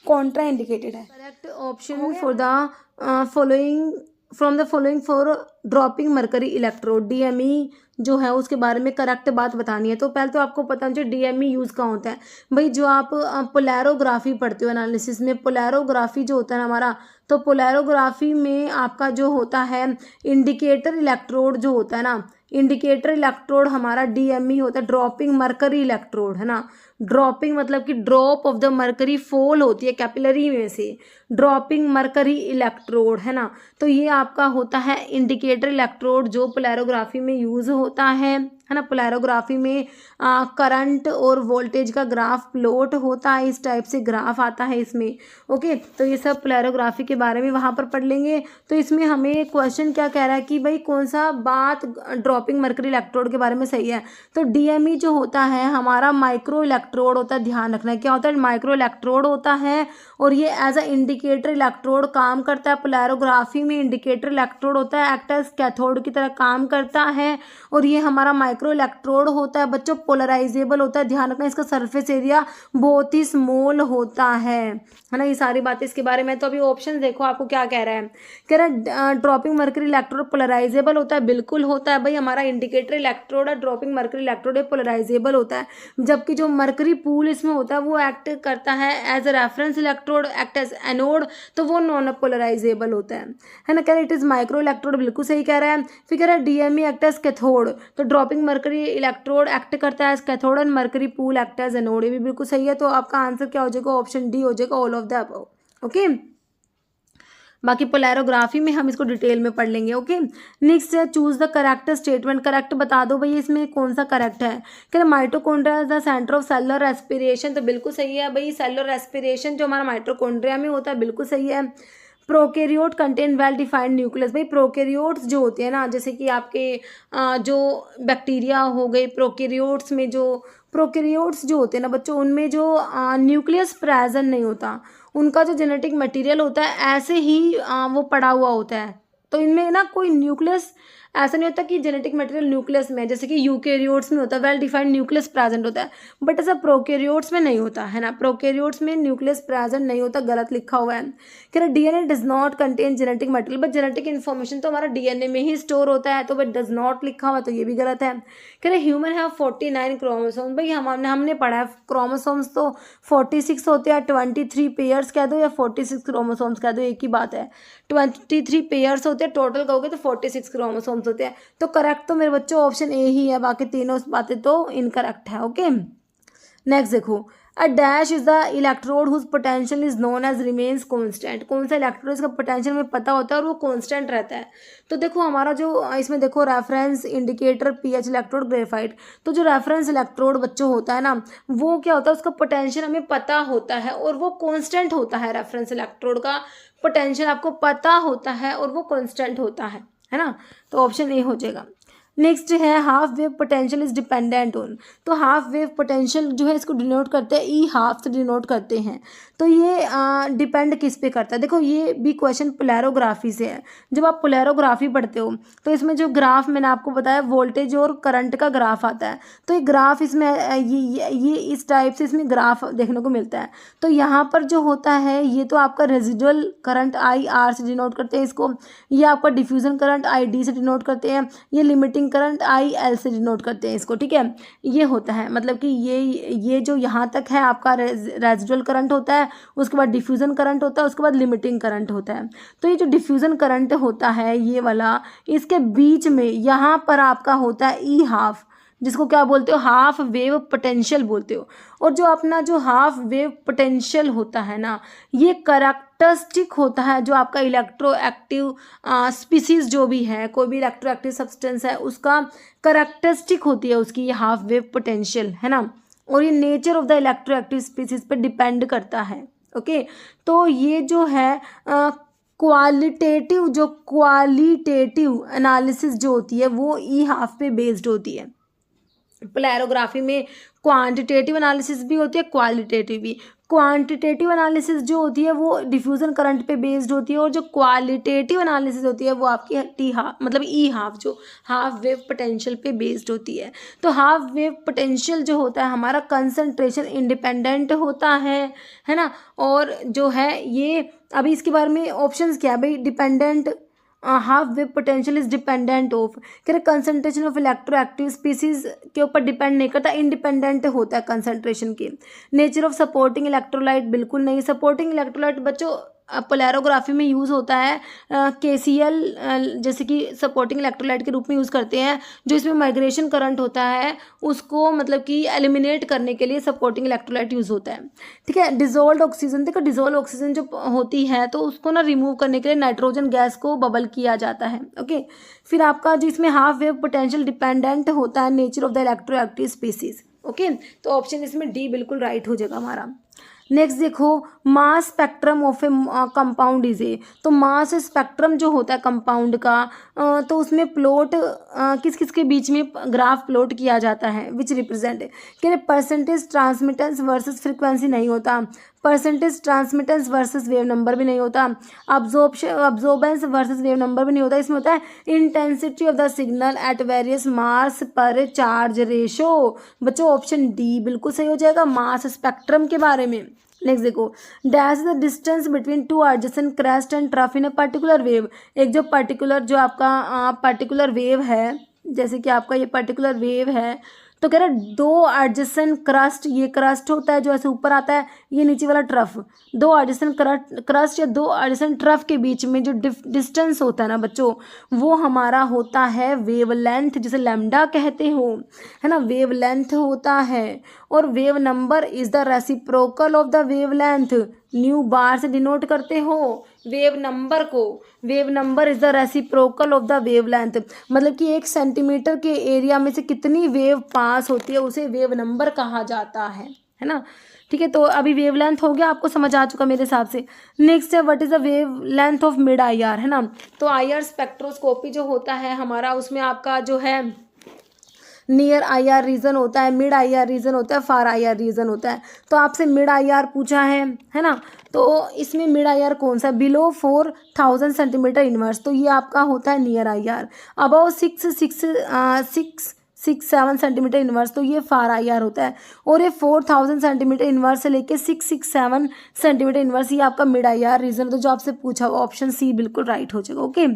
कॉन्ट्रा इंडिकेटेड है। Correct option for the following from the following for dropping mercury electrode. DME जो है उसके बारे में करेक्ट बात बतानी है। तो पहले तो आपको पता है DME यूज़ कहाँ होता है। भाई जो आप पोलैरोग्राफी पढ़ते हो एनालिसिस में, पोलैरोग्राफी जो होता है हमारा, तो पोलैरोग्राफी में आपका जो होता है इंडिकेटर इलेक्ट्रोड जो होता है ना, इंडिकेटर इलेक्ट्रोड हमारा DME होता है, ड्रॉपिंग मरकरी इलेक्ट्रोड, है ना। ड्रॉपिंग मतलब कि drop of the mercury fall होती है कैपिलरी में से, ड्रॉपिंग मरकरी इलेक्ट्रोड, है ना। तो ये आपका होता है इंडिकेटर इलेक्ट्रोड जो पोलैरोग्राफी में यूज़ होता है ना। पोलैरोग्राफी में करंट और वोल्टेज का ग्राफ प्लॉट होता है, इस टाइप से ग्राफ आता है इसमें, ओके। तो ये सब पोलैरोग्राफी के बारे में वहाँ पर पढ़ लेंगे। तो इसमें हमें क्वेश्चन क्या कह रहा है कि भाई कौन सा बात ड्रॉपिंग मरकरी इलेक्ट्रोड के बारे में सही है। तो DME जो होता है हमारा माइक्रो इलेक्ट्रोड होता है, ध्यान रखना है क्या होता है, माइक्रो इलेक्ट्रोड होता है, और ये एज अ इंडिकेटर इलेक्ट्रोड काम करता है। पोलैरोग्राफी में इंडिकेटर इलेक्ट्रोड होता है, एक्ट एज कैथोड की तरह काम करता है, और ये हमारा माइक्रो इलेक्ट्रोड होता है बच्चों, पोलराइजेबल होता है, ध्यान रखना। इसका सरफेस एरिया बहुत ही स्मॉल होता है ना। ये सारी बातें इसके बारे में। तो अभी ऑप्शन देखो आपको क्या कह रहा है, कह रहा है ड्रॉपिंग मरकरी इलेक्ट्रोड पोलराइजेबल होता है, बिल्कुल होता है भाई। हमारा इंडिकेटर इलेक्ट्रोड है, ड्रॉपिंग मरकरी इलेक्ट्रोड है, पोलराइजेबल होता है। जबकि जो मरकरी पूल इसमें होता है वो एक्ट करता है as a reference electrode, act as anode, तो वो नॉन पोलराइजेबल होता है ना। कह रहा है इट इज माइक्रो इलेक्ट्रोड, बिल्कुल सही कह रहा है। फिर कह रहा है DME एक्ट एज कैथोड, तो ड्रॉपिंग मरकरी इलेक्ट्रोड एक्ट करता है as cathode and mercury pool act as anode, ये भी बिल्कुल सही है। तो आपका आंसर क्या हो जाएगा? ऑप्शन डी हो जाएगा, all of the above, okay. बाकी पोलैरोग्राफी में हम इसको डिटेल में पढ़ लेंगे, ओके। नेक्स्ट है choose the correct statement. Correct बता दो भाई इसमें कौन सा करेक्ट है। क्या mitochondria is the centre of cellular respiration, तो बिल्कुल सही है भाई। सेलुलर रेस्पिरेशन जो हमारा माइटोकॉन्ड्रिया में होता है, बिल्कुल सही है। Prokaryote contain well defined nucleus, भाई प्रोकैरियोट्स जो होते हैं ना, जैसे कि आपके जो बैक्टीरिया हो गए, प्रोकैरियोट्स में जो प्रोकैरियोट्स जो होते हैं ना बच्चों, उनमें जो न्यूक्लियस प्रेजेंट नहीं होता, उनका जो जेनेटिक मटेरियल होता है ऐसे ही वो पड़ा हुआ होता है। तो इनमें ना कोई न्यूक्लियस ऐसा नहीं होता कि जेनेटिक मटेरियल न्यूक्लियस में है, जैसे कि यूकेरियोट्स में होता है, वेल डिफाइंड न्यूक्लियस प्रेजेंट होता है, बट ऐसा प्रोकैरियोट्स में नहीं होता है ना, प्रोकैरियोट्स में न्यूक्लियस प्रेजेंट नहीं होता, गलत लिखा हुआ है। कह रहे DNA does not contain genetic material, but genetic information तो हमारा डीएनए में ही स्टोर होता है, तो बट डज नॉट लिखा हुआ तो ये भी गलत है। कह रहे ह्यूमन हैव 49 क्रोमोसोम्स, भाई हमने पढ़ा है क्रोमोसोम्स तो 46 होते हैं, 23 पेयर्स कह दो या 46 क्रोमोसोम्स कह दो, एक ही बात है। 23 पेयर्स होते हैं, टोटल कहोगे तो 46 क्रोमोसोम्स होते हैं। तो करेक्ट तो मेरे बच्चों ऑप्शन ए ही है, बाकी तीनों बातें तो इनकरेक्ट है। ओके, नेक्स्ट देखो, a dash is the electrode whose potential is known as remains constant. कौन सा इलेक्ट्रोड इसका पोटेंशियल में पता होता है और वो कॉन्स्टेंट रहता है। तो देखो हमारा जो इसमें देखो reference indicator pH electrode graphite, तो जो रेफरेंस इलेक्ट्रोड बच्चों होता है ना, वो क्या होता है, उसका पोटेंशियल हमें पता होता है और वो कॉन्स्टेंट होता है। रेफरेंस इलेक्ट्रोड का पोटेंशियल आपको पता होता है और वो कॉन्स्टेंट होता है ना, तो ऑप्शन ए हो जाएगा। नेक्स्ट है half wave potential is dependent on, तो हाफ वेव पोटेंशियल जो है इसको डिनोट करते हैं ई हाफ से डिनोट करते हैं, तो ये डिपेंड किस पे करता है। देखो ये भी क्वेश्चन पोलैरोग्राफी से है। जब आप पोलैरोग्राफी पढ़ते हो तो इसमें जो ग्राफ मैंने आपको बताया वोल्टेज और करंट का ग्राफ आता है, तो ये ग्राफ इसमें ये इस टाइप से इसमें ग्राफ देखने को मिलता है। तो यहाँ पर जो होता है ये तो आपका रेजिडुअल करंट आई आर से डिनोट करते हैं इसको, ये आपका डिफ्यूजन करंट आई डी से डिनोट करते हैं, ये लिमिटिंग करंट आई एल से डिनोट करते हैं इसको, ठीक है। ये होता है मतलब कि ये जो यहाँ तक है आपका रेजिडुअल करंट होता है, उसके बाद डिफ्यूजन करंट होता है, उसके बाद लिमिटिंग करंट होता है। तो ये जो डिफ्यूजन करंट होता है ये वाला, इसके बीच में यहाँ पर आपका होता है ई हाफ, जिसको क्या बोलते हो, हाफ वेव पोटेंशियल बोलते हो। और जो अपना जो हाफ वेव पोटेंशियल होता है ना, ये करैक्टरिस्टिक होता है जो आपका इलेक्ट्रोएक्टिव स्पीसीज जो भी है, कोई भी इलेक्ट्रोएक्टिव सब्सटेंस है उसका करैक्टरिस्टिक होती है उसकी ये हाफ वेव पोटेंशियल, है ना। और ये nature of the electroactive species पे डिपेंड करता है। ओके, तो ये जो है क्वालिटेटिव एनालिसिस जो होती है वो ई हाफ पे बेस्ड होती है। पोलैरोग्राफी में क्वांटिटेटिव एनालिसिस भी होती है, क्वालिटेटिव भी। क्वांटिटेटिव एनालिसिस जो होती है वो डिफ्यूजन करंट पे बेस्ड होती है, और जो क्वालिटेटिव एनालिसिस होती है वो आपकी टी हाफ मतलब ई हाफ जो हाफ वेव पोटेंशियल पे बेस्ड होती है। तो हाफ वेव पोटेंशियल जो होता है हमारा कंसंट्रेशन इंडिपेंडेंट होता है ना। और जो है ये अभी इसके बारे में ऑप्शंस क्या है भाई, dependent half wave potential is dependent of, कह रहे कंसंट्रेशन ऑफ इलेक्ट्रोएक्टिव स्पीसीज के ऊपर डिपेंड नहीं करता, इंडिपेंडेंट होता है कंसंट्रेशन के। नेचर ऑफ सपोर्टिंग इलेक्ट्रोलाइट बिल्कुल नहीं, सपोर्टिंग इलेक्ट्रोलाइट बच्चों पोलैरोग्राफी में यूज़ होता है KCl जैसे कि सपोर्टिंग इलेक्ट्रोलाइट के रूप में यूज़ करते हैं, जो इसमें माइग्रेशन करंट होता है उसको मतलब कि एलिमिनेट करने के लिए सपोर्टिंग इलेक्ट्रोलाइट यूज़ होता है, ठीक है। डिजोल्व ऑक्सीजन, देखो डिजोल्व ऑक्सीजन जो होती है तो उसको ना रिमूव करने के लिए नाइट्रोजन गैस को बबल किया जाता है। ओके, फिर आपका जिसमें हाफ वेव पोटेंशियल डिपेंडेंट होता है nature of the electroactive species. Okay, तो ऑप्शन इसमें डी बिल्कुल राइट हो जाएगा हमारा। नेक्स्ट देखो, mass spectrum of A compound is a, तो मास स्पेक्ट्रम जो होता है कंपाउंड का तो उसमें प्लॉट किस किस के बीच में ग्राफ प्लॉट किया जाता है, विच रिप्रेजेंट, क्या परसेंटेज ट्रांसमिटेंस वर्सेस फ्रीक्वेंसी नहीं होता, percentage transmittance versus wave number भी नहीं होता, अब्जॉर्बेंस वर्सेस वेव नंबर भी नहीं होता, इसमें होता है intensity of the signal at various mass per charge ratio. बच्चों ऑप्शन डी बिल्कुल सही हो जाएगा मास स्पेक्ट्रम के बारे में। नेक्स्ट देखो, dash the distance between two adjacent crest and trough in a particular wave, एक जो पर्टिकुलर जो आपका पर्टिकुलर वेव है, जैसे कि आपका ये पर्टिकुलर वेव है, तो कह रहा है दो एडजेसेंट क्रस्ट, ये क्रस्ट होता है जो ऐसे ऊपर आता है, ये नीचे वाला ट्रफ, दो एडजेसेंट क्रस्ट या दो एडजेसेंट ट्रफ के बीच में जो डिस्टेंस होता है ना बच्चों, वो हमारा होता है वेवलेंथ, जिसे लैम्डा कहते हो, है ना, वेवलेंथ होता है। और wave number is the reciprocal of the wavelength, nu bar से डिनोट करते हो वेव नंबर को, wave number is the reciprocal of the wavelength, मतलब कि 1 सेंटीमीटर के एरिया में से कितनी वेव पास होती है उसे वेव नंबर कहा जाता है ना, ठीक है। तो अभी वेवलेंथ हो गया, आपको समझ आ चुका मेरे हिसाब से। नेक्स्ट है what is the wavelength of mid IR, है ना। तो IR स्पेक्ट्रोस्कोपी जो होता है हमारा, उसमें आपका जो है नियर IR रीजन होता है, मिड IR रीजन होता है, फार IR रीजन होता है। तो आपसे मिड IR पूछा है ना, तो इसमें मिड IR कौन सा, बिलो 4000 सेंटीमीटर इनवर्स, तो ये आपका होता है near IR। About 667 centimetre inverse, तो ये फार IR होता है। और ये 4000 सेंटीमीटर इनवर्स से लेके 667 सेंटीमीटर इनवर्स, ये आपका मिड IR रीजन। तो जो आपसे पूछा हुआ ऑप्शन सी बिल्कुल राइट हो जाएगा। ओके,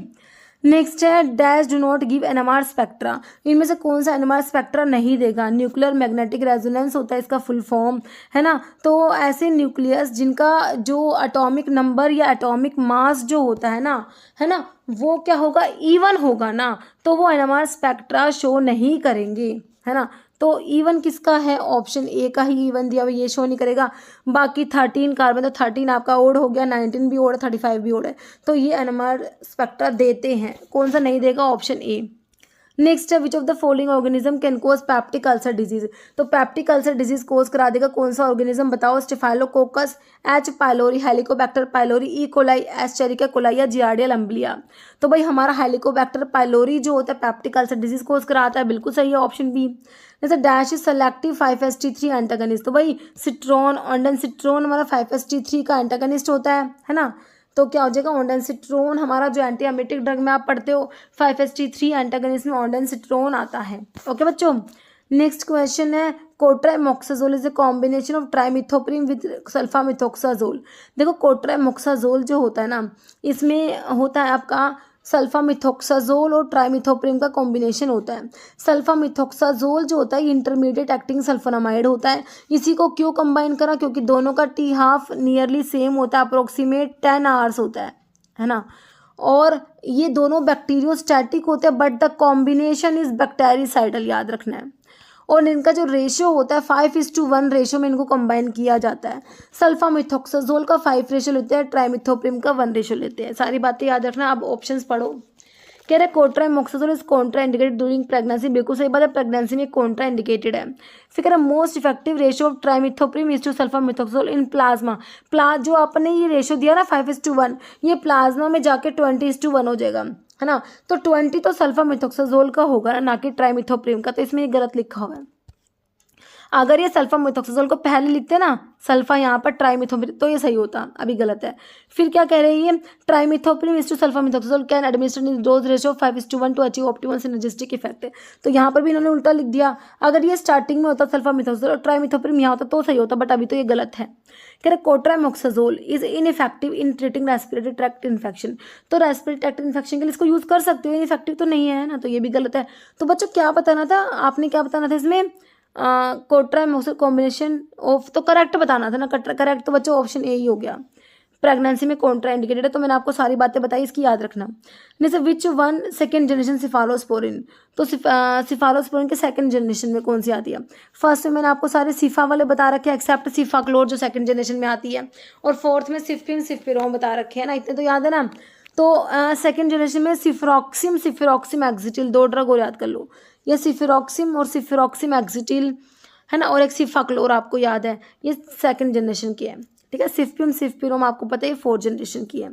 नेक्स्ट है dash do not give NMR spectra, इनमें से कौन सा NMR स्पेक्ट्रा नहीं देगा, न्यूक्लियर मैग्नेटिक रेजोनेंस होता है इसका फुल फॉर्म, है ना। तो ऐसे न्यूक्लियस जिनका जो एटॉमिक नंबर या एटॉमिक मास जो होता है ना, वो क्या होगा, इवन होगा ना, तो वो NMR स्पेक्ट्रा शो नहीं करेंगे, है ना। तो इवन किसका है, ऑप्शन ए का ही इवन दिया हुआ, ये शो नहीं करेगा। बाकी 13 कार्बन, तो 13 आपका ओड हो गया, 19 भी ओड है, 35 भी ओड है, तो ये NMR स्पेक्ट्रा देते हैं। कौन सा नहीं देगा, ऑप्शन ए। नेक्स्ट है which of the following organism can cause peptic ulcer disease, तो पैप्टिक अल्सर डिजीज कोज करा देगा कौन सा ऑर्गेनिज्म, बताओ। Staphylococcus, H pylori, helicobacter pylori, E coli, escherichia coli या जियार्डिया लंबलिया। तो भाई हमारा हेलिकोबैक्टर पाइलोरी जो होता है पैप्टिक अल्सर डिजीज कोज कराता है, बिल्कुल सही है ऑप्शन बी। जैसे dash is selective 5-HT3 antagonist, तो भाई सिट्रोन, ऑन्डेनसिट्रोन हमारा 5-HT3 का एंटागनिस्ट होता है ना। तो क्या हो जाएगा, ऑन्डेनसिट्रोन हमारा जो एंटी एमिटिक ड्रग में आप पढ़ते हो 5-HT3 एंटागनिस्ट में ऑन्डेनसिट्रोन आता है। ओके बच्चों, नेक्स्ट क्वेश्चन है cotrimoxazole is a combination of trimethoprim with sulfamethoxazole. देखो कोट्राइमोक्साजोल जो होता है ना, इसमें होता है आपका सल्फामिथोक्साजोल और ट्राइमिथोप्रिम का कॉम्बिनेशन होता है। सल्फामिथोक्साजोल जो होता है ये इंटरमीडिएट एक्टिंग सल्फोनामाइड होता है। इसी को क्यों कंबाइन करा, क्योंकि दोनों का T हाफ नियरली सेम होता है, अप्रोक्सीमेट 10 आवर्स होता है ना। और ये दोनों बैक्टीरियोस्टैटिक होते हैं, बट द कॉम्बिनेशन इज बैक्टेरिसाइडल, याद रखना है। और इनका जो रेशियो होता है 5:1 रेशियो में इनको कंबाइन किया जाता है। सल्फामिथोक्साजोल का 5 रेशियो लेते हैं, ट्राइमिथोप्रिम का 1 रेशियो लेते हैं। सारी बातें याद रखना। अब ऑप्शंस पढ़ो। कह रहे cotrimoxazole is contraindicated during pregnancy, बिल्कुल सही बात है, प्रेगनेंसी में कॉन्ट्रा इंडिकेटेड है। फिर कह रहा most effective ratio of trimethoprim is to sulfamethoxazole in plasma, जो आपने ये रेशियो दिया ना 5:1, ये प्लाज्मा में जाके 20:1 हो जाएगा, है ना। तो 20 तो सल्फामिथोक्साजोल का होगा ना कि ट्राइमिथोप्रिम का, तो इसमें ये गलत लिखा हुआ है। अगर ये सल्फामिथोक्साजोल को पहले लिखते ना, सल्फा यहाँ पर ट्राइमिथोप्रिम, तो ये सही होता, अभी गलत है। फिर क्या कह रही है, trimethoprim is to sulfamethoxazole can administer in dose ratio 5:1 to achieve optimal synergistic effect. तो यहाँ पर भी इन्होंने उल्टा लिख दिया। अगर ये स्टार्टिंग में होता सल्फामिथोक्साजोल और ट्राइमिथोप्रिम यहाँ होता तो सही होता, बट अभी तो ये गलत है। कह रहे cotrimoxazole is ineffective in treating respiratory tract infection, तो रेस्पिरेटरी ट्रैक्ट इन्फेक्शन के लिए इसको यूज कर सकते हो, इनइफेक्टिव तो नहीं है ना, तो ये भी गलत है। तो बच्चों क्या बताना था आपने, क्या बताना था इसमें, कोट्राइमोक्साजोल कॉम्बिनेशन ऑफ, तो करेक्ट बताना था ना, करेक्ट तो बच्चों ऑप्शन ए ही हो गया। प्रेगनेंसी में कॉन्ट्रा इंडिकेटेड है, तो मैंने आपको सारी बातें बताई, इसकी याद रखना। जैसे which one second generation cephalosporin, तो सिफालोस्पोरिन के सेकंड जनरेशन में कौन सी आती है। फर्स्ट में मैंने आपको सारे सिफा वाले बता रखे हैं एक्सेप्ट सिफाक्लोर जो सेकंड जनरेशन में आती है, और फोर्थ में सिफपिम सिफपिरोम बता रखे हैं ना, इतने तो याद है ना। तो सेकंड जनरेशन में सिफिरॉक्सिम एक्जिटिल, 2 ड्रग और याद कर लो, ये सिफिरॉक्सिम और सिफिरॉक्सिम एक्जिटिल, है ना, और एक सिफाक्लोर आपको याद है, ये सेकंड जनरेशन की है, ठीक है। सिफपिम सिफपिरोम आपको पता है 4th जनरेशन की है।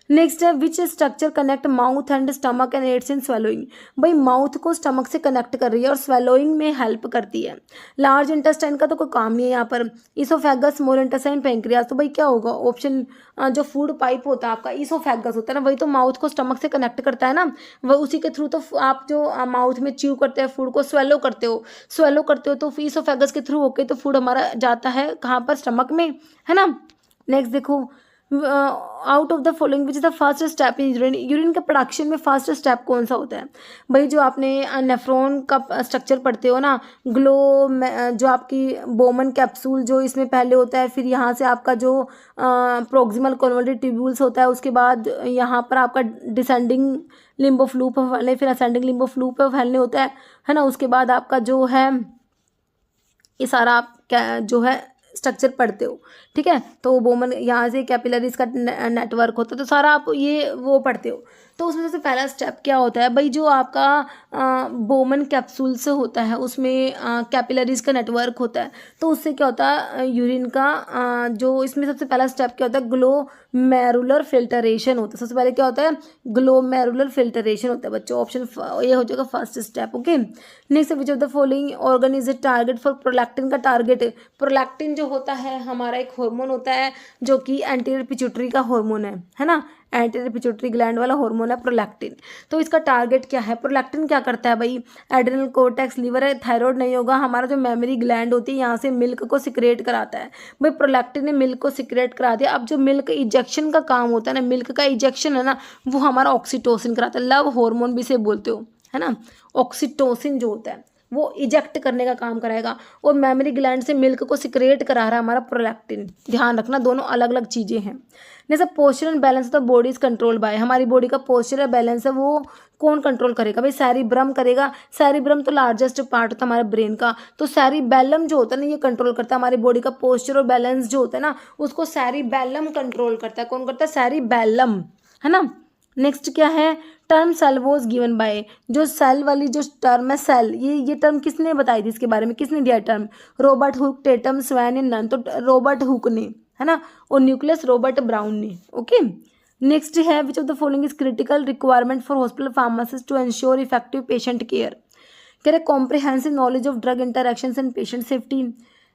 नेक्स्ट है which structure connect mouth and stomach and aids in swallowing, भाई माउथ को स्टमक से कनेक्ट कर रही है और स्वेलोइंग में हेल्प करती है। लार्ज इंटेस्टाइन का तो कोई काम नहीं है यहाँ पर। इसोफेगस, स्मॉल इंटेस्टाइन, पेंक्रियास, तो भाई क्या होगा ऑप्शन, जो फूड पाइप होता है आपका इसोफेगस होता है ना, वही तो माउथ को स्टमक से कनेक्ट करता है ना, वह उसी के थ्रू तो आप जो माउथ में च्यू करते हैं फूड को, स्वेलो करते हो तो इसोफेगस के थ्रू होके तो फूड हमारा जाता है कहाँ पर, स्टमक में, है ना। नेक्स्ट देखो out of the following which is the first step in urine, urine के प्रोडक्शन में फर्स्ट स्टेप कौन सा होता है। भाई जो आपने नेफ्रॉन का स्ट्रक्चर पढ़ते हो ना, जो आपकी बोमन कैप्सूल जो इसमें पहले होता है, फिर यहाँ से आपका जो प्रोक्सिमल कॉन्वोल्यूटेड ट्यूब्यूल्स होता है, उसके बाद यहाँ पर आपका डिसेंडिंग लिम्बो फ्लूप फैलने, फिर असेंडिंग लिम्बो फ्लूप फैलने होता है ना। उसके बाद आपका जो है ये सारा आप क्या जो है स्ट्रक्चर पढ़ते हो, ठीक है। तो बोमन यहाँ से कैपिलरीज का नेटवर्क होता है, तो सारा आप ये वो पढ़ते हो। तो उसमें सबसे पहला स्टेप क्या होता है भाई, जो आपका बोमन कैप्सूल से होता है उसमें कैपिलरीज का नेटवर्क होता है, तो उससे क्या होता है यूरिन का जो इसमें सबसे पहला स्टेप क्या होता है, ग्लोमेरुलर फिल्टरेशन होता है। सबसे पहले क्या होता है, ग्लोमेरुलर फिल्टरेशन होता है बच्चों। ऑप्शन ये हो जाएगा first step. Okay, next which of the following organ is a target for prolactin का टारगेट। प्रोलैक्टिन जो होता है हमारा एक हार्मोन होता है जो कि एंटीरियर पिट्यूटरी का हार्मोन है ना, एंटीरियर पिट्यूटरी ग्लैंड वाला हार्मोन है प्रोलैक्टिन। तो इसका टारगेट क्या है, प्रोलैक्टिन क्या करता है भाई, एड्रिनल कोर्टेक्स, लीवर है, थायराइड नहीं होगा, हमारा जो मेमोरी ग्लैंड होती है यहाँ से मिल्क को सिक्रेट कराता है। भाई प्रोलैक्टिन ने मिल्क को सिक्रेट करा दिया। अब जो मिल्क इजेक्शन का काम होता है ना, मिल्क का इजेक्शन है ना, वो हमारा ऑक्सीटोसिन कराता है। लव हार्मोन भी से बोलते हो है ना, ऑक्सीटोसिन जो होता है वो इजेक्ट करने का काम कराएगा, और मेमोरी ग्लैंड से मिल्क को सिक्रेट करा रहा है हमारा प्रोलैक्टिन। ध्यान रखना, दोनों अलग अलग चीज़ें हैं। जैसे posture and balance of the body is control by, हमारी बॉडी का पोस्चर या बैलेंस है वो कौन कंट्रोल करेगा भाई, सेरिब्रम करेगा। सेरिब्रम तो लार्जेस्ट पार्ट होता है हमारे ब्रेन का, तो सेरिबेलम जो होता है ना ये कंट्रोल करता है हमारी बॉडी का पोस्चर और बैलेंस जो होता है ना, उसको सेरिबेलम कंट्रोल करता है। कौन करता है, सेरिबेलम, है ना। नेक्स्ट क्या है, term cell was given by, जो सेल वाली जो टर्म है सेल, ये टर्म किसने बताई थी, इसके बारे में किसने दिया term, Robert Hooke, Tatum, Swann and none. तो रॉबर्ट हुक ने, है ना, और न्यूक्लियस रॉबर्ट ब्राउन ने। ओके, नेक्स्ट है which of the following is critical requirement for hospital pharmacist to ensure effective patient care. कह रहे comprehensive knowledge of drug interactions and patient safety,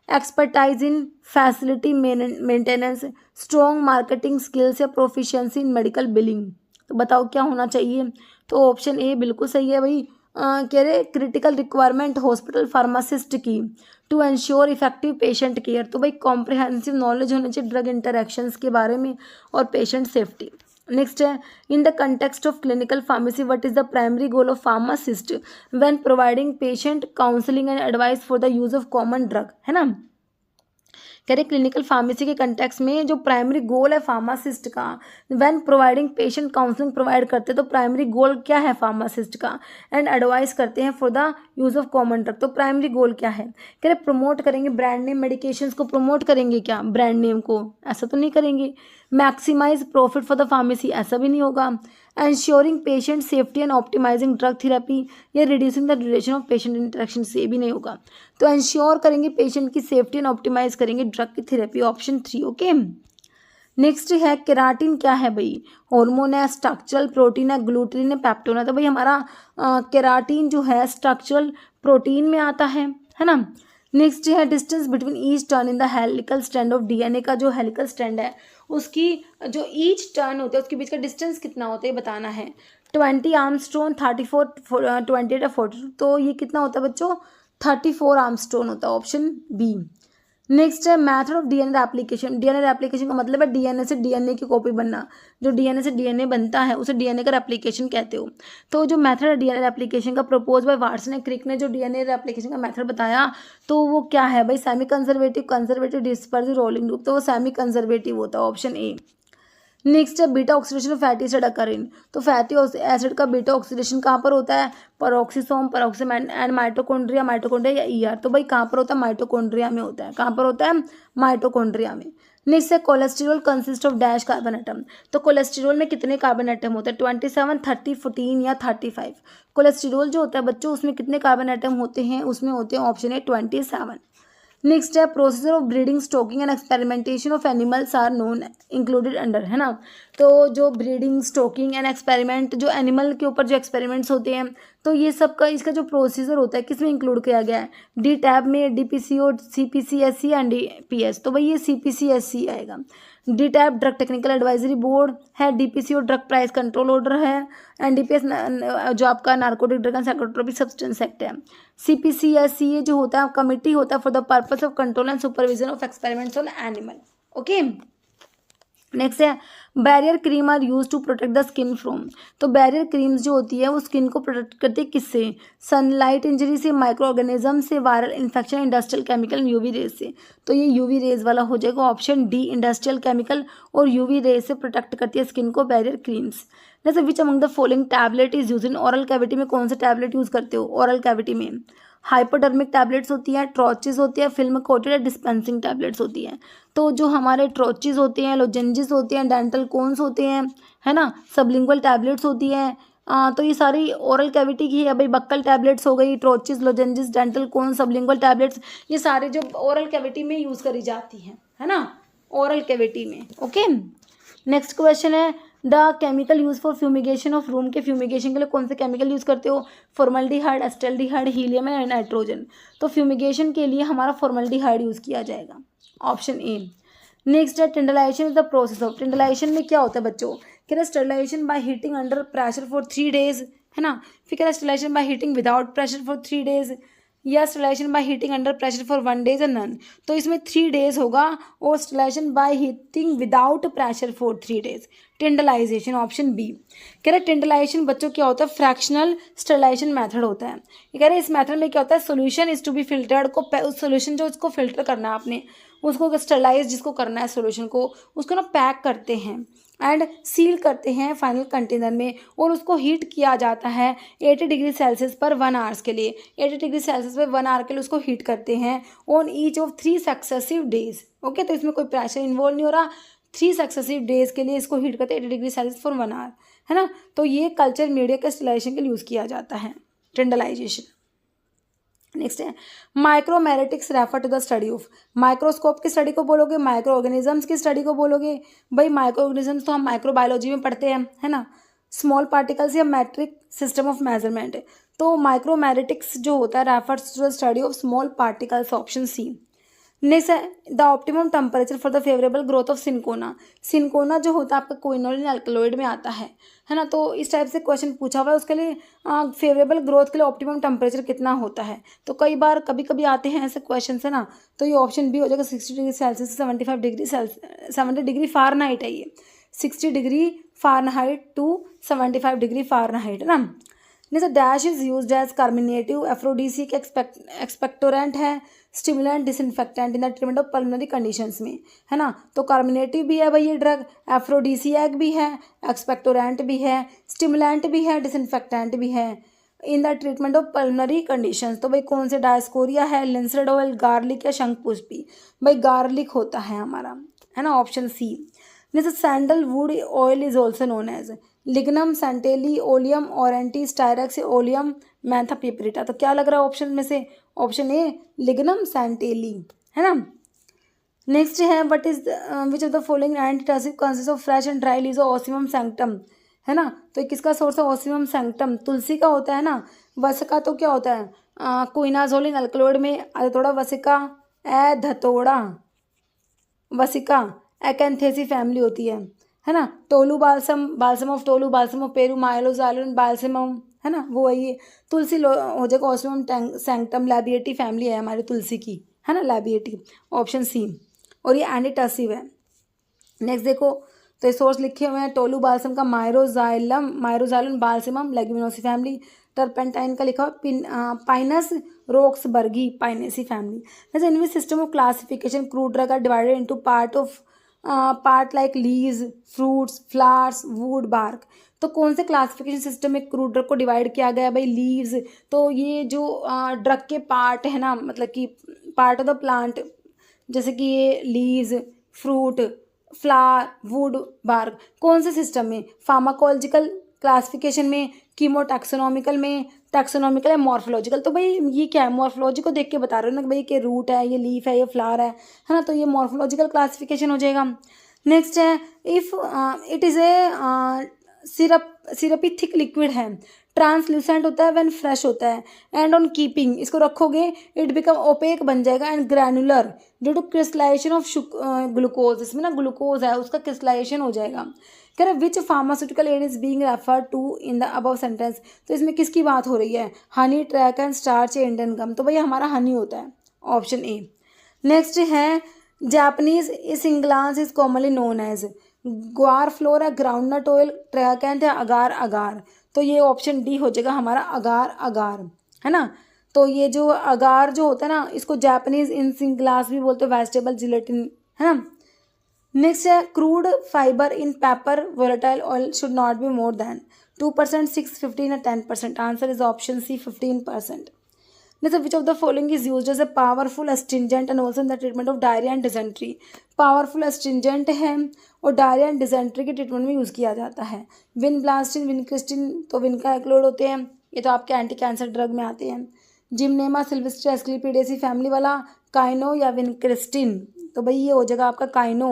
expertise in facility maintenance, strong marketing skills या proficiency in medical billing. तो बताओ क्या होना चाहिए, तो option A बिल्कुल सही है भाई। कह रहे क्रिटिकल रिक्वायरमेंट हॉस्पिटल फार्मासिस्ट की to ensure effective patient care, तो भाई कॉम्प्रिहेंसिव नॉलेज होनी चाहिए ड्रग इंटरैक्शंस के बारे में और पेशेंट सेफ्टी। नेक्स्ट है, in the context of clinical pharmacy what is the primary goal of pharmacist when providing patient counselling and advice for the use of common drug, है ना। कह रहे क्लिनिकल फार्मेसी के कंटेक्स्ट में जो primary goal है pharmacist का, when providing patient counselling provide करते हैं तो प्राइमरी गोल क्या है फार्मासिस्ट का, एंड एडवाइस करते हैं for the use of common drug, तो प्राइमरी गोल क्या है। कह रहे प्रमोट करेंगे ब्रांड नेम मेडिकेशंस को, प्रमोट करेंगे क्या ब्रांड नेम को, ऐसा तो नहीं करेंगे। Maximise profit for the pharmacy, ऐसा भी नहीं होगा। Ensuring patient safety and optimising drug therapy या reducing the duration of patient interaction, से भी नहीं होगा। तो एंश्योर करेंगे पेशेंट की सेफ्टी एंड ऑप्टिमाइज करेंगे ड्रग की थेरेपी, ऑप्शन 3। ओके, नेक्स्ट है केराटिन क्या है भाई, हार्मोन है, स्ट्रक्चरल प्रोटीन है, ग्लूटीन है, पेप्टोन है। तो भाई हमारा केराटिन जो है स्ट्रक्चरल प्रोटीन में आता है ना। नेक्स्ट है distance between each turn in the helical strand of DNA का जो हेलिकल स्ट्रैंड है उसकी जो ईच टर्न होता है उसके बीच का डिस्टेंस कितना होता है बताना है। 20 आर्मस्ट्रोन, 34, 28 या 42, तो ये कितना होता है बच्चों, 34 आर्मस्ट्रोन होता है, ऑप्शन बी। नेक्स्ट है method of DNA application. DNA application का मतलब है डीएनए से डीएनए की कॉपी बनना, जो डीएनए से डीएनए बनता है उसे डीएनए का रेप्लिकेशन कहते हो। तो जो मेथड है डीएनए रेप्लिकेशन का propose by Watson and Crick ने जो डीएनए रेप्लिकेशन का मेथड बताया तो वो क्या है भाई, semi conservative, conservative, dispersive, rolling loop, तो वो सेमी कंजर्वेटिव होता है, ऑप्शन ए। नेक्स्ट है beta oxidation of fatty acid occur in, तो फैटी एसिड का बीटा ऑक्सीडेशन कहाँ पर होता है, peroxisome, peroxisome and mitochondria, mitochondria या ईआर, तो भाई कहाँ पर होता है, माइटोकॉन्ड्रिया में होता है। कहाँ पर होता है, माइटोकॉन्ड्रिया में। नेक्स्ट है cholesterol consist of dash carbon atom, तो कोलेस्ट्रॉल में कितने कार्बन एटम होते हैं, 27, 30, 14 या 35। कोलेस्ट्रॉल जो होता है बच्चों उसमें कितने कार्बन एटम होते हैं, उसमें होते हैं ऑप्शन है 27। नेक्स्ट है process of breeding, stocking and experimentation of animals are known included under, है ना। तो जो ब्रीडिंग, स्टॉकिंग एंड एक्सपेरिमेंट, जो एनिमल के ऊपर जो एक्सपेरिमेंट्स होते हैं तो ये सब का इसका जो प्रोसीजर होता है किस में इंक्लूड किया गया है, डी टैब में, डीपीसीओ, सीपीसीएससी एंड डीपीएस, तो भाई ये सीपीसीएससी आएगा। D TAB drug technical advisory board है, DPCO drug price control order है, एनडीपीएस जो आपका narcotic drug and psychotropic substance act है। सीपीसीएससी ये जो होता है कमिटी होता है for the purpose of control and supervision of experiments on animal. Okay, next है barrier cream are use to protect the skin from, तो बैरियर क्रीम्स जो होती है वो स्किन को प्रोटेक्ट करती है किससे, सनलाइट इंजरी से, माइक्रो ऑर्गेनिज्म से, viral infection, industrial chemical, UV rays से, तो ये यूवी रेज वाला हो जाएगा ऑप्शन डी। इंडस्ट्रियल केमिकल और यूवी रेज से प्रोटेक्ट करती है स्किन को बैरियर क्रीम्स। जैसे which among the following tablet is use in oral cavity में, कौन सा टैबलेट यूज करते हो ओरल कैविटी में, हाइपोडर्मिक टैबलेट्स होती हैं, ट्रोचेज होती है, फिल्म कोटेड या डिस्पेंसिंग टैबलेट्स होती हैं। तो जो हमारे ट्रोचेज होते हैं, लोजेंजिस होते हैं, डेंटल कोन्स होते हैं, है ना, सबलिंगुअल टैबलेट्स होती हैं। तो ये सारी ओरल कैविटी की है भाई, बक्कल टैबलेट्स हो गई, ट्रोचेज, लोजेंजिस, डेंटल कोन, सबलिंगुअल टैबलेट्स, ये सारे जो ओरल कैविटी में यूज़ करी जाती हैं, है ना, ओरल कैविटी में। ओके, नेक्स्ट क्वेश्चन है the chemical use for fumigation of room के फ्यूमिगेशन के लिए कौन से केमिकल यूज़ करते हो? Formaldehyde, acetaldehyde, helium and nitrogen. तो फ्यूमिगेशन के लिए हमारा फॉर्मल्डिहाइड यूज़ किया जाएगा, ऑप्शन ए। नेक्स्ट है tyndallisation is the process of, tyndallisation में क्या होता है बच्चों? कह रहे sterilisation by heating under pressure for 3 days, है ना, फिर कह रहे sterilisation by heating without pressure for 3 days, या sterilisation by heating under pressure for 1 day या नन। तो इसमें 3 days होगा, और sterilisation by heating without pressure for 3 days, tyndallisation, option B. कह रहे टिंडलाइजेशन बच्चों क्या होता है? फ्रैक्शनल स्टरलाइजेशन मेथड होता है। ये कह रहे इस मेथड में क्या होता है? Solution is to be filtered को, उस सोल्यूशन जो उसको फिल्टर करना है आपने, उसको स्टरलाइज जिसको करना है सोल्यूशन को, उसको ना पैक करते हैं एंड सील करते हैं फाइनल कंटेनर में, और उसको हीट किया जाता है 80 डिग्री सेल्सियस पर 1 आवर्स के लिए। 80 डिग्री सेल्सियस पर 1 आवर के लिए उसको हीट करते हैं on each of 3 successive days. Okay, तो इसमें कोई प्रेशर इन्वॉल्व नहीं हो रहा, 3 सक्सेसिव डेज के लिए इसको हीट करते हैं 80 डिग्री सेल्सियस फॉर 1 आवर, है ना। तो ये कल्चर मीडिया के स्टरलाइजेशन के लिए यूज़ किया जाता है, टिंडलाइजेशन। नेक्स्ट है micromeritics refer to the study of, microscope की स्टडी को बोलोगे, माइक्रो ऑर्गेनिजम्स की स्टडी को बोलोगे। भाई माइक्रो ऑर्गेनिजम्स तो हम माइक्रोबायोलॉजी में पढ़ते हैं, है ना, स्मॉल पार्टिकल्स या मैट्रिक सिस्टम ऑफ मेजरमेंट। तो माइक्रोमेरेटिक्स जो होता है refers to the study of small particles, option C. Next है the optimum temperature for the favourable growth of cinchona, cinchona जो होता है आपका क्विनोलिन अल्कलॉइड में आता है ना। तो इस टाइप से क्वेश्चन पूछा हुआ है, उसके लिए फेवरेबल ग्रोथ के लिए ऑप्टिमम टेम्परेचर कितना होता है? तो कई बार कभी कभी आते हैं ऐसे क्वेश्चन है ना, तो ये ऑप्शन बी हो जाएगा, 60 डिग्री सेल्सियस से 75 डिग्री 70 डिग्री फारेनहाइट है ये, 60 degree Fahrenheit to 75 degree Fahrenheit, है ना। जैसे dash is used as carminative, aphrodisiac, expectorant है, stimulant, disinfectant in the treatment of pulmonary conditions में, है ना। तो कार्मिनेटिव भी है भाई ये ड्रग, एफ्रोडीसियक भी है, एक्सपेक्टोरेंट भी है, स्टिमुलेंट भी है, डिसइंफेक्टेंट भी है इन the treatment of pulmonary conditions. तो भाई कौन से? डायस्कोरिया है, लिंसर्ड ऑयल, गार्लिक या शंखपुष्पी। भाई गार्लिक होता है हमारा, है ना, ऑप्शन सी। जैसे sandalwood oil is also known as lignum, santali, oleum, aurantii, styrax, oleum, mentha piperita. तो क्या लग रहा है ऑप्शन में से? ऑप्शन ए लिग्नम सेंटेली, है ना। नेक्स्ट है what is which of the following antitoxic consist of fresh and dry leaves of Ocimum sanctum, है ना। तो किसका सोर्स है? ओसिमम सैंक्टम, तुलसी का होता है ना। वसिका तो क्या होता है? क्विनाजोलिन अल्कलॉइड में अधतोड़ा वसिका, ए धतोड़ा वसिका एकैंथेसी फैमिली होती है ना। Tolu balsam, balsam of tolu, balsam of Peru, myroxylon, balsamum, है ना, वो है ये। तुलसी हो जाएगा ओसिमम सैंक्टम, लैबिएटी फैमिली है हमारी तुलसी की, है ना, लैबिएटी, ऑप्शन सी। और ये एंटीटसिव है। नेक्स्ट देखो, तो ये सोर्स लिखे हुए हैं टोलू बाल्सम का Myroxylon balsamum, Leguminosae family. Turpentine का लिखा हुआ पाइनस रोक्सबर्गी, पाइनेसी फैमिली। जैसे इनमें system of classification crude drug are divided into part like leaves, fruits, flowers, wood, bark. तो कौन से क्लासिफिकेशन सिस्टम में क्रूड ड्रग को डिवाइड किया गया है? भाई लीव्स, तो ये जो ड्रग के पार्ट है ना, मतलब कि पार्ट ऑफ द प्लांट, जैसे कि ये leaves, fruit, flower, wood, bark. कौन से सिस्टम में? फार्माकोलॉजिकल क्लासिफिकेशन में, कीमोटैक्सोनॉमिकल में, टैक्सोनॉमिकल या मॉर्फोलॉजिकल। तो भाई ये क्या है? मॉर्फोलॉजी को देख के बता रहे हो ना भाई कि रूट है, ये लीफ है, ये फ्लावर है ना। तो ये मॉर्फोलॉजिकल क्लासिफिकेशन हो जाएगा। नेक्स्ट है if it is a syrupy thick liquid है, ट्रांसल्यूसेंट होता है व्हेन फ्रेश होता है, एंड ऑन कीपिंग इसको रखोगे इट बिकम ओपेक बन जाएगा and granular due to crystallisation of glucose. इसमें ना ग्लूकोज है उसका क्रिस्टलाइजेशन हो जाएगा। कह रहे which pharmaceutical aid is being referred to in the above sentence. तो इसमें किसकी बात हो रही है? हनी, ट्रैक एंड स्टार्च या इंडियन गम। तो भाई हमारा हनी होता है, ऑप्शन ए। नेक्स्ट है Japanese isinglass is commonly known as guar flour है, ग्राउंडनट ऑयल, ट्रैकेंट है, अगार अगार। तो ये ऑप्शन डी हो जाएगा हमारा अगार अगार, है ना। तो ये जो अगार जो होता है ना, इसको जापानीज इंसिंगलास भी बोलते हैं, वेजिटेबल जिलेटिन, है ना। नेक्स्ट है crude fibre in pepper volatile oil should not be more than 2%, 6, 15 या 10%। Answer is option C 15%। जैसे which of the following is used as a powerful astringent and also in the treatment of diarrhoea and dysentery. Powerful astringent है और diarrhoea and dysentery के treatment में use किया जाता है। Vinblastine, vincristine, तो विनका एक्लोड होते हैं, ये तो आपके एंटी कैंसर ड्रग में आते हैं। जिम्नेमा सिल्वेस्ट्री एस्क्लेपिडेसी फैमिली वाला काइनो या विनक्रिस्टिन, तो भाई ये हो जाएगा आपका काइनो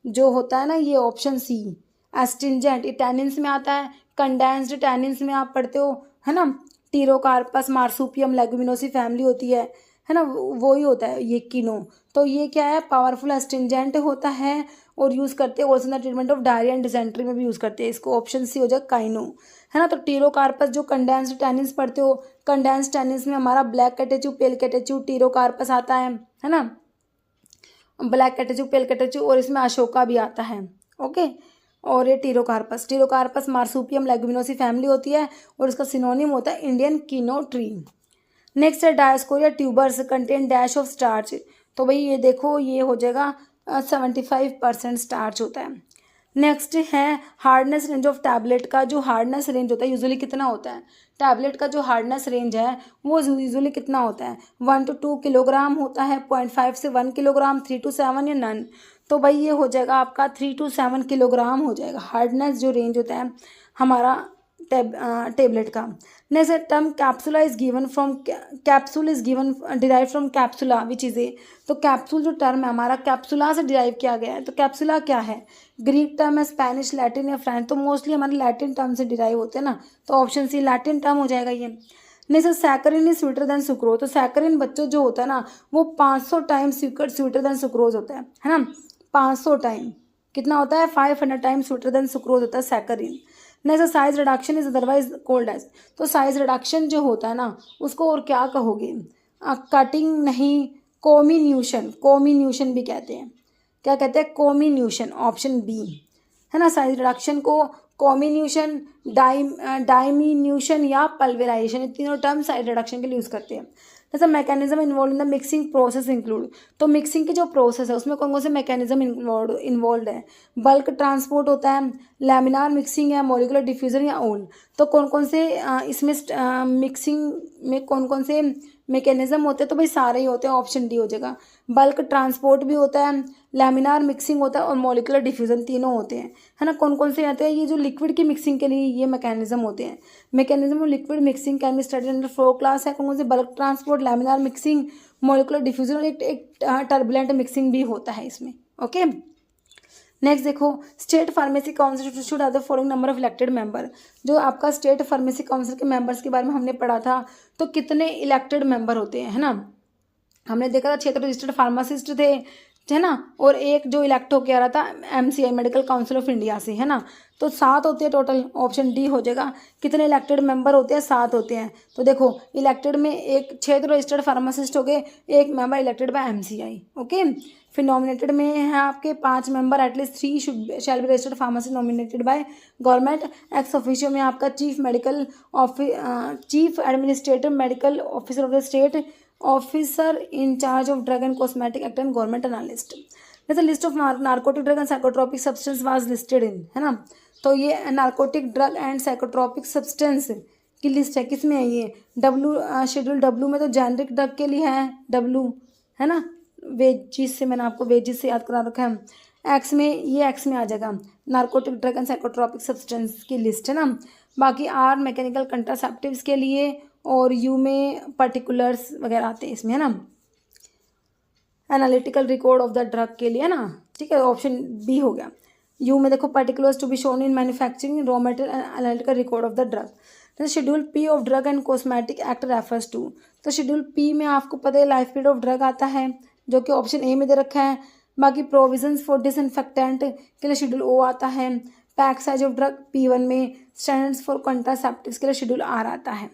जो होता है ना, ये ऑप्शन सी। एस्ट्रिंजेंट ये टैनिन्स में आता है, कंडेंस्ड टैनिन्स में आप पढ़ते हो, है ना। टीरोकार्पस मार्सुपियम लेगुमिनोसी फैमिली होती है ना, वो ही होता है ये किनो। तो ये क्या है, पावरफुल एस्ट्रिंजेंट होता है और यूज़ करते हैं also in the treatment of diarrhoea and dysentery में भी यूज़ करते हैं इसको। ऑप्शन सी हो जाएगा काइनो, है ना। तो टीरोकार्पस जो कंडेंस्ड टैनिन्स पढ़ते हो, कंडेंस्ड टैनिन्स में हमारा black catechu, pale catechu, Pterocarpus आता है ना, ब्लैक कैटेचू, पेल कैटेचू, और इसमें अशोका भी आता है। ओके, और ये टीरोकार्पस मार्सुपियम लेगुमिनोसी फैमिली होती है और इसका सिनोनिम होता है इंडियन किनो ट्री। नेक्स्ट है Dioscorea tubers contain dash of starch, तो भाई ये देखो ये हो जाएगा 75% स्टार्च होता है। नेक्स्ट है हार्डनेस रेंज ऑफ टैबलेट का, जो हार्डनेस रेंज होता है यूजुअली कितना होता है, टैबलेट का जो हार्डनेस रेंज है वो यूजुअली कितना होता है, 1 to 2 किलोग्राम होता है, 0.5 से 1 किलोग्राम, 3 to 7 या नन। तो भाई ये हो जाएगा आपका 3 to 7 किलोग्राम हो जाएगा हार्डनेस जो रेंज होता है हमारा टेबलेट का। Next term capsula is given from, capsule is given derive from capsula which is a, तो कैप्सूल जो टर्म है हमारा कैप्सूला से डिराइव किया गया है। तो कैप्सूला क्या है, ग्रीक टर्म है, स्पेनिश, लैटिन या फ्रेंच, तो मोस्टली हमारे लैटिन टर्म से डिराइव होते हैं ना, तो ऑप्शन सी लैटिन टर्म हो जाएगा ये। Next saccharin is sweeter than sucrose, तो सैकरिन बच्चों जो होता है ना वो 500 टाइम स्वीटर देन सुक्रोज होता है ना, 500 टाइम कितना होता है, 500 टाइम स्वीटर देन सुक्रोज होता है saccharin. Next size reduction is otherwise called as, तो साइज रिडक्शन जो होता है ना उसको और क्या कहोगे, कटिंग नहीं, कोमिन्यूशन भी कहते हैं, क्या कहते हैं, कोमिन्यूशन, ऑप्शन बी, है ना। साइज रिडक्शन को कोमिन्यूशन, डाइमिन्यूशन या पल्वेराइजेशन, ये तीनों टर्म साइज रिडक्शन के लिए यूज़ करते हैं। जैसे mechanism involve in the mixing process include, तो मिक्सिंग की जो प्रोसेस है उसमें कौन कौन से मैकेनिज्म इन्वॉल्व है, बल्क ट्रांसपोर्ट होता है, लैमिनार मिक्सिंग है, मॉलिकुलर डिफ्यूजन या ओन। तो कौन कौन से इसमें मिक्सिंग में कौन कौन से मैकेनिज्म होते हैं, तो भाई सारे ही होते हैं, ऑप्शन डी हो जाएगा। बल्क ट्रांसपोर्ट भी होता है, लैमिनार मिक्सिंग होता है और मॉलिकुलर डिफ्यूजन, तीनों होते हैं, है ना। कौन कौन से आते हैं, ये जो लिक्विड की मिक्सिंग के लिए ये मैकेनिज्म होते हैं। Mechanism of liquid mixing can be studied under 4 class है, कौन कौन से, bulk transport, laminar mixing, molecular diffusion और एक टर्बुलेंट मिक्सिंग भी होता है इसमें। ओके, नेक्स्ट देखो state pharmacy council should have the following number of elected member, जो आपका स्टेट फार्मेसी काउंसिल के मेंबर्स के बारे में हमने पढ़ा था, तो कितने इलेक्टेड मेंबर होते हैं, है ना। हमने देखा था 6 रजिस्टर्ड फार्मासिस्ट थे, है ना, और एक जो इलेक्ट होकर आ रहा था MCI medical council of India से, है ना। तो 7 होते हैं टोटल, ऑप्शन डी हो जाएगा। कितने इलेक्टेड मेंबर होते हैं, 7 होते हैं। तो देखो इलेक्टेड में एक 6 रजिस्टर्ड फार्मासिस्ट हो गए, एक member elected by MCI। Okay, फिर नॉमिनेटेड में है आपके 5 member, at least 3 shall be registered pharmacy nominated by government. Ex officio में आपका chief administrative medical officer of the state, officer in charge of drug and cosmetic act and government analyst. जैसे list of narcotic drug and psychotropic substance was listed in, है ना। तो ये narcotic drug and psychotropic substance की list है, किसमें है ये, शेड्यूल W में, तो जेनरिक ड्रग के लिए है W, है ना, वेजिस से मैंने आपको वेजिस से याद करा रखा है। एक्स में ये एक्स में आ जाएगा narcotic drug and psychotropic substance की लिस्ट, है ना। बाकी R मैकेनिकल कंट्रासेप्टिव्स के लिए, और U में पर्टिकुलर्स वगैरह आते हैं इसमें, है ना। Analytical record of the drug के लिए, है ना, ठीक है, ऑप्शन बी हो गया। U में देखो particulars to be shown in manufacturing raw material analytical record of the drug. तो schedule P of drug and cosmetic act refers to, तो शेड्यूल P में आपको पता है लाइफ पीरियड ऑफ ड्रग आता है जो कि ऑप्शन ए में दे रखा है। बाकी प्रोविजंस फॉर डिसइंफेक्टेंट के लिए शेड्यूल O आता है। Pack size of drug P1 में, स्टैंडर्ड्स फॉर कंट्रासेप्टिव्स के लिए शेड्यूल R आता है।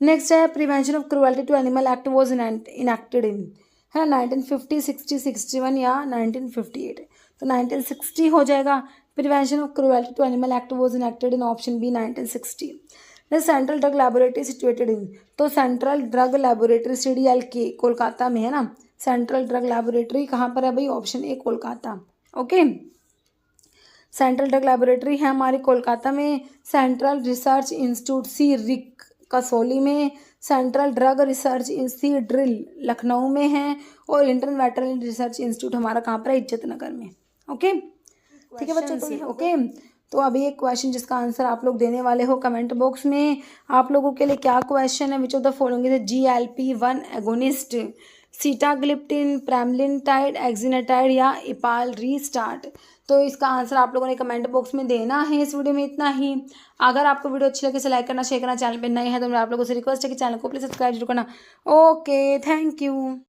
नेक्स्ट है prevention of cruelty to animal act was enacted in, है ना, 1950, 60, 61 या 1958। तो 1960 हो जाएगा। Prevention of cruelty to animal act was enacted in, option B 1960। Central drug laboratory situated in, तो central drug laboratory CDLK Kolkata में, है ना। सेंट्रल ड्रग लैबोरेटरी कहाँ पर है भाई, option A Kolkata. Okay, central drug laboratory है हमारी कोलकाता में। Central research institute CRIC Kasauli में, central drug research institute drill Lucknow में है, और इंडियन वेटरनरी रिसर्च इंस्टीट्यूट हमारा कहाँ पर है, इज्जत नगर में। ओके, ठीक है बच्चों, तो ओके। तो अभी एक क्वेश्चन जिसका आंसर आप लोग देने वाले हो कमेंट बॉक्स में। आप लोगों के लिए क्या क्वेश्चन है, which of the following is GLP-1 agonist, sitagliptin, pramlintide, exenatide या इपाल रीस्टार्ट। तो इसका आंसर आप लोगों ने कमेंट बॉक्स में देना है। इस वीडियो में इतना ही। अगर आपको वीडियो अच्छी लगे इसे लाइक करना, शेयर करना, चैनल पे नए हैं तो मैं आप लोगों से रिक्वेस्ट है कि चैनल को प्लीज सब्सक्राइब जरूर करना। Okay, thank you.